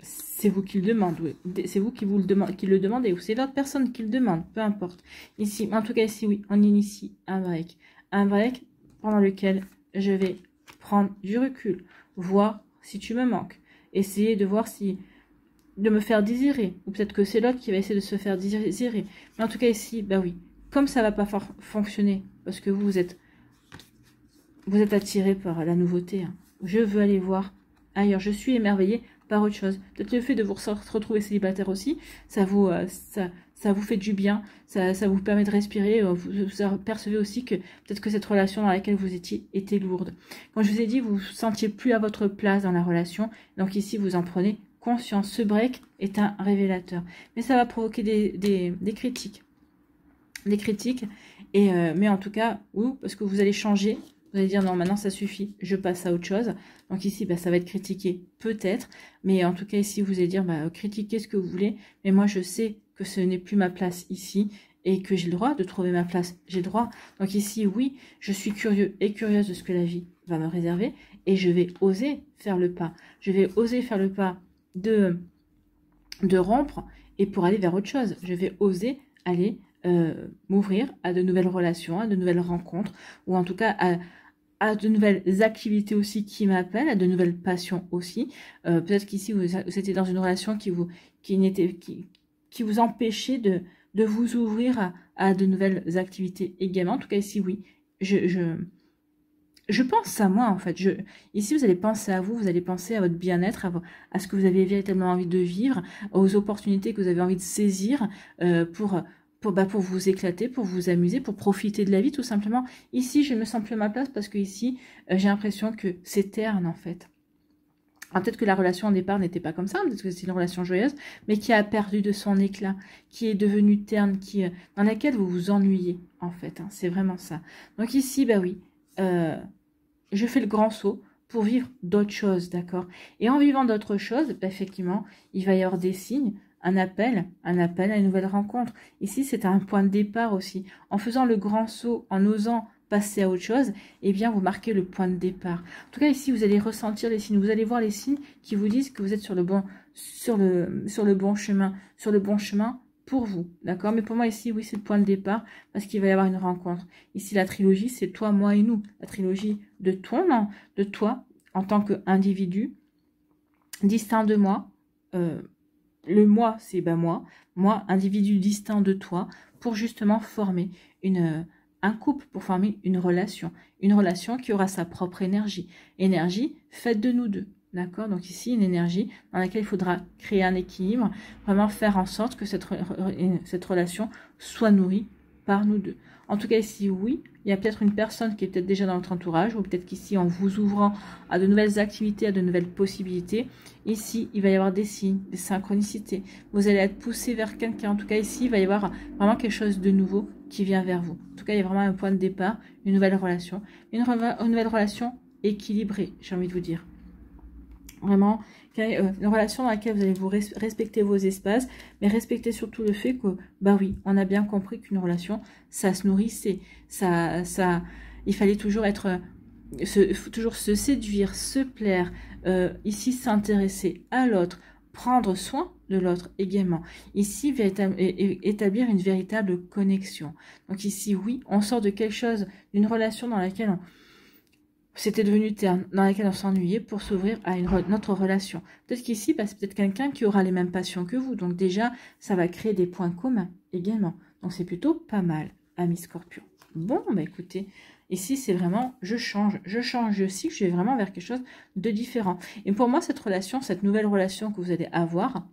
C'est vous qui le demandez, oui. C'est vous qui le demandez, ou c'est l'autre personne qui le demande, peu importe. Ici, en tout cas ici, oui, on initie un break. Un break pendant lequel je vais prendre du recul, voir si tu me manques, essayer de voir si... de me faire désirer, ou peut-être que c'est l'autre qui va essayer de se faire désirer. Mais en tout cas ici, bah oui, comme ça va pas fonctionner, parce que vous êtes attiré par la nouveauté, hein. Je veux aller voir ailleurs, je suis émerveillée par autre chose. Peut-être le fait de vous retrouver célibataire aussi, ça vous fait du bien, ça vous permet de respirer, vous percevez aussi que peut-être que cette relation dans laquelle vous étiez était lourde. Comme je vous ai dit, vous ne vous sentiez plus à votre place dans la relation, donc ici vous en prenez conscience. Ce break est un révélateur, mais ça va provoquer des critiques. Des critiques, mais en tout cas, oui, parce que vous allez changer. Vous allez dire non, maintenant ça suffit, je passe à autre chose. Donc ici, bah, ça va être critiqué peut-être, mais en tout cas ici, vous allez dire bah, critiquez ce que vous voulez, mais moi je sais que ce n'est plus ma place ici et que j'ai le droit de trouver ma place, j'ai le droit. Donc ici, oui, je suis curieux et curieuse de ce que la vie va me réserver et je vais oser faire le pas. Je vais oser faire le pas de rompre et pour aller vers autre chose. Je vais oser aller m'ouvrir à de nouvelles relations, à de nouvelles rencontres, ou en tout cas à de nouvelles activités aussi qui m'appellent, à de nouvelles passions aussi. Peut-être qu'ici, vous étiez dans une relation qui vous empêchait de vous ouvrir à de nouvelles activités également. En tout cas, ici, oui, je pense à moi, en fait. Ici, vous allez penser à vous, vous allez penser à votre bien-être, à ce que vous avez véritablement envie de vivre, aux opportunités que vous avez envie de saisir pour vous éclater, pour vous amuser, pour profiter de la vie, tout simplement. Ici, je me sens plus à ma place parce que ici, j'ai l'impression que c'est terne, en fait. Alors, peut-être que la relation au départ n'était pas comme ça, peut-être que c'est une relation joyeuse, mais qui a perdu de son éclat, qui est devenue terne, dans laquelle vous vous ennuyez, en fait. Hein, c'est vraiment ça. Donc ici, bah oui, je fais le grand saut pour vivre d'autres choses, d'accord? Et en vivant d'autres choses, bah, effectivement, il va y avoir des signes, un appel à une nouvelle rencontre. Ici, c'est un point de départ aussi. En faisant le grand saut, en osant passer à autre chose, eh bien, vous marquez le point de départ. En tout cas, ici, vous allez ressentir les signes. Vous allez voir les signes qui vous disent que vous êtes sur le bon chemin pour vous, d'accord? Mais pour moi, ici, oui, c'est le point de départ parce qu'il va y avoir une rencontre. Ici, la trilogie, c'est toi, moi et nous. La trilogie de toi en tant qu'individu, distinct de moi. Le moi, c'est moi, individu distinct de toi, pour justement former un couple, pour former une relation qui aura sa propre énergie faite de nous deux, d'accord? Donc ici, une énergie dans laquelle il faudra créer un équilibre, vraiment faire en sorte que cette relation soit nourrie par nous deux. En tout cas, ici, oui, il y a peut-être une personne qui est peut-être déjà dans votre entourage, ou peut-être qu'ici, en vous ouvrant à de nouvelles activités, à de nouvelles possibilités, ici, il va y avoir des signes, des synchronicités. Vous allez être poussé vers quelqu'un. En tout cas, ici, il va y avoir vraiment quelque chose de nouveau qui vient vers vous. En tout cas, il y a vraiment un point de départ, une nouvelle relation. Une nouvelle relation équilibrée, j'ai envie de vous dire. Vraiment, une relation dans laquelle vous allez vous respecter vos espaces, mais respecter surtout le fait que, bah oui, on a bien compris qu'une relation, ça se nourrissait, il fallait toujours toujours se séduire, se plaire, ici s'intéresser à l'autre, prendre soin de l'autre également. Ici, établir une véritable connexion. Donc ici, oui, on sort de quelque chose, d'une relation dans laquelle c'était devenu terne, dans laquelle on s'ennuyait pour s'ouvrir à notre relation. Peut-être qu'ici, bah, c'est peut-être quelqu'un qui aura les mêmes passions que vous. Donc déjà, ça va créer des points communs également. Donc c'est plutôt pas mal, amis Scorpion. Bon, bah écoutez, ici c'est vraiment, je change, je vais vraiment vers quelque chose de différent. Et pour moi, cette relation, cette nouvelle relation que vous allez avoir,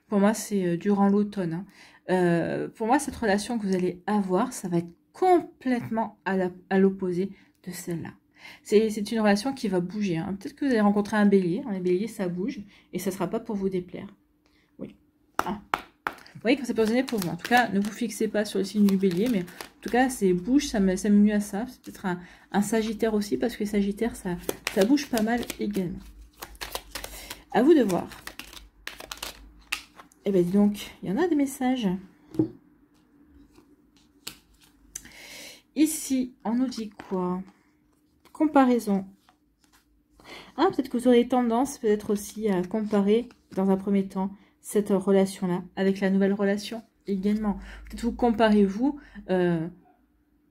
pour moi, c'est durant l'automne. Hein. Pour moi, cette relation que vous allez avoir, ça va être complètement à l'opposé de celle-là. C'est une relation qui va bouger. Hein. Peut-être que vous allez rencontrer un bélier. Les béliers, ça bouge. Et ça ne sera pas pour vous déplaire. Oui. Ah. Vous voyez que ça peut résonner pour vous. En tout cas, ne vous fixez pas sur le signe du bélier. Mais en tout cas, c'est bouge, ça me mieux à ça. C'est peut-être un sagittaire aussi. Parce que les sagittaires, ça bouge pas mal également. À vous de voir. Eh bien, dis donc, il y en a des messages. Ici, on nous dit quoi? Comparaison. Ah, peut-être que vous aurez tendance, peut-être aussi, à comparer, dans un premier temps, cette relation-là avec la nouvelle relation également. Peut-être vous comparez, vous,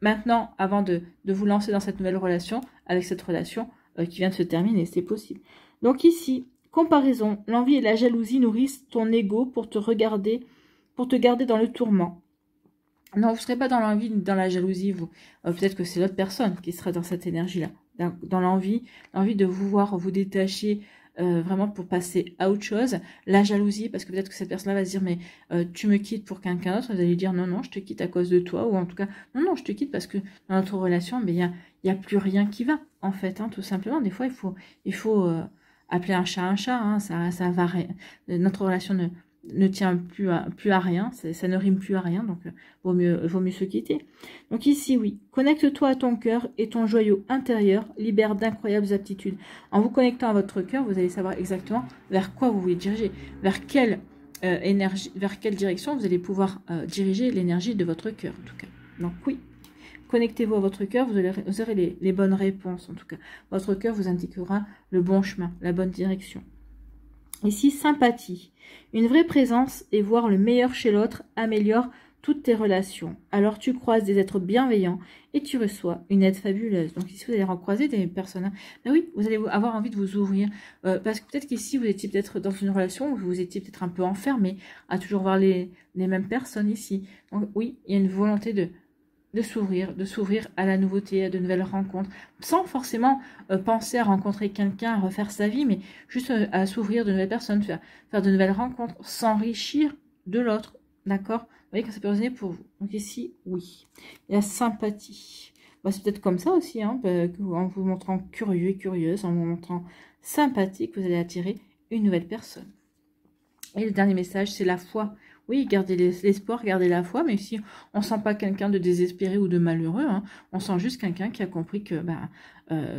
maintenant, avant de vous lancer dans cette nouvelle relation, avec cette relation qui vient de se terminer, c'est possible. Donc ici, comparaison, l'envie et la jalousie nourrissent ton ego pour te garder dans le tourment. Non, vous ne serez pas dans l'envie, dans la jalousie, vous. Peut-être que c'est l'autre personne qui sera dans cette énergie-là. Dans l'envie de vous voir vous détacher vraiment pour passer à autre chose. La jalousie, parce que peut-être que cette personne-là va se dire, mais tu me quittes pour quelqu'un d'autre. Vous allez lui dire, non, non, je te quitte à cause de toi. Ou en tout cas, non, non, je te quitte parce que dans notre relation, il y a plus rien qui va, en fait, hein, tout simplement. Des fois, il faut appeler un chat, hein, ça va rien. Notre relation ne tient plus à rien, ça ne rime plus à rien, donc vaut mieux se quitter. Donc ici, oui, connecte-toi à ton cœur et ton joyau intérieur libère d'incroyables aptitudes. En vous connectant à votre cœur, vous allez savoir exactement vers quoi vous voulez diriger, vers quelle énergie, vers quelle direction vous allez pouvoir diriger l'énergie de votre cœur, en tout cas. Donc oui, connectez-vous à votre cœur, vous aurez les bonnes réponses, en tout cas. Votre cœur vous indiquera le bon chemin, la bonne direction. Ici, sympathie. Une vraie présence et voir le meilleur chez l'autre améliore toutes tes relations. Alors tu croises des êtres bienveillants et tu reçois une aide fabuleuse. Donc ici, vous allez recroiser des personnes. Ben oui, vous allez avoir envie de vous ouvrir. Parce que peut-être qu'ici, vous étiez peut-être dans une relation où vous étiez peut-être un peu enfermé à toujours voir les mêmes personnes ici. Donc oui, il y a une volonté de s'ouvrir à la nouveauté, à de nouvelles rencontres, sans forcément penser à rencontrer quelqu'un, à refaire sa vie, mais juste à s'ouvrir de nouvelles personnes, faire de nouvelles rencontres, s'enrichir de l'autre, d'accord? Vous voyez que ça peut résonner pour vous. Donc ici, oui. La sympathie. Bah, c'est peut-être comme ça aussi, hein, en vous montrant curieux et curieuse, en vous montrant sympathique, vous allez attirer une nouvelle personne. Et le dernier message, c'est la foi. Oui, gardez l'espoir, gardez la foi, mais si on ne sent pas quelqu'un de désespéré ou de malheureux, hein, on sent juste quelqu'un qui a compris que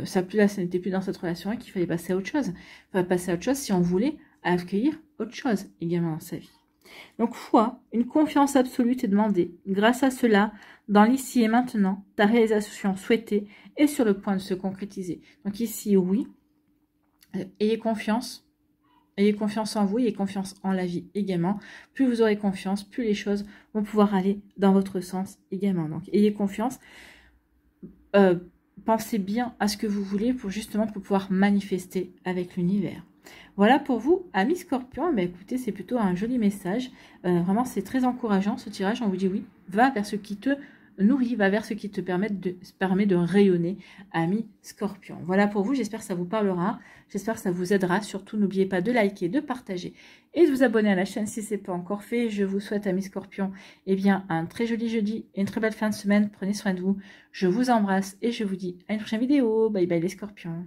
ça n'était plus dans cette relation et qu'il fallait passer à autre chose. Il fallait passer à autre chose si on voulait accueillir autre chose également dans sa vie. Donc foi, une confiance absolue est demandée. Grâce à cela, dans l'ici et maintenant, ta réalisation souhaitée est sur le point de se concrétiser. Donc ici, oui, ayez confiance. Ayez confiance en vous, ayez confiance en la vie également. Plus vous aurez confiance, plus les choses vont pouvoir aller dans votre sens également. Donc, ayez confiance. Pensez bien à ce que vous voulez pour pouvoir manifester avec l'univers. Voilà pour vous, amis Scorpions. Mais écoutez, c'est plutôt un joli message. Vraiment, c'est très encourageant ce tirage. On vous dit oui, va vers ce qui te nourrit, va vers ce qui te permet de rayonner, ami Scorpion. Voilà pour vous, j'espère que ça vous parlera, j'espère que ça vous aidera. Surtout, n'oubliez pas de liker, de partager et de vous abonner à la chaîne si ce n'est pas encore fait. Je vous souhaite, amis Scorpion, un très joli jeudi et une très belle fin de semaine. Prenez soin de vous, je vous embrasse et je vous dis à une prochaine vidéo. Bye bye les Scorpions.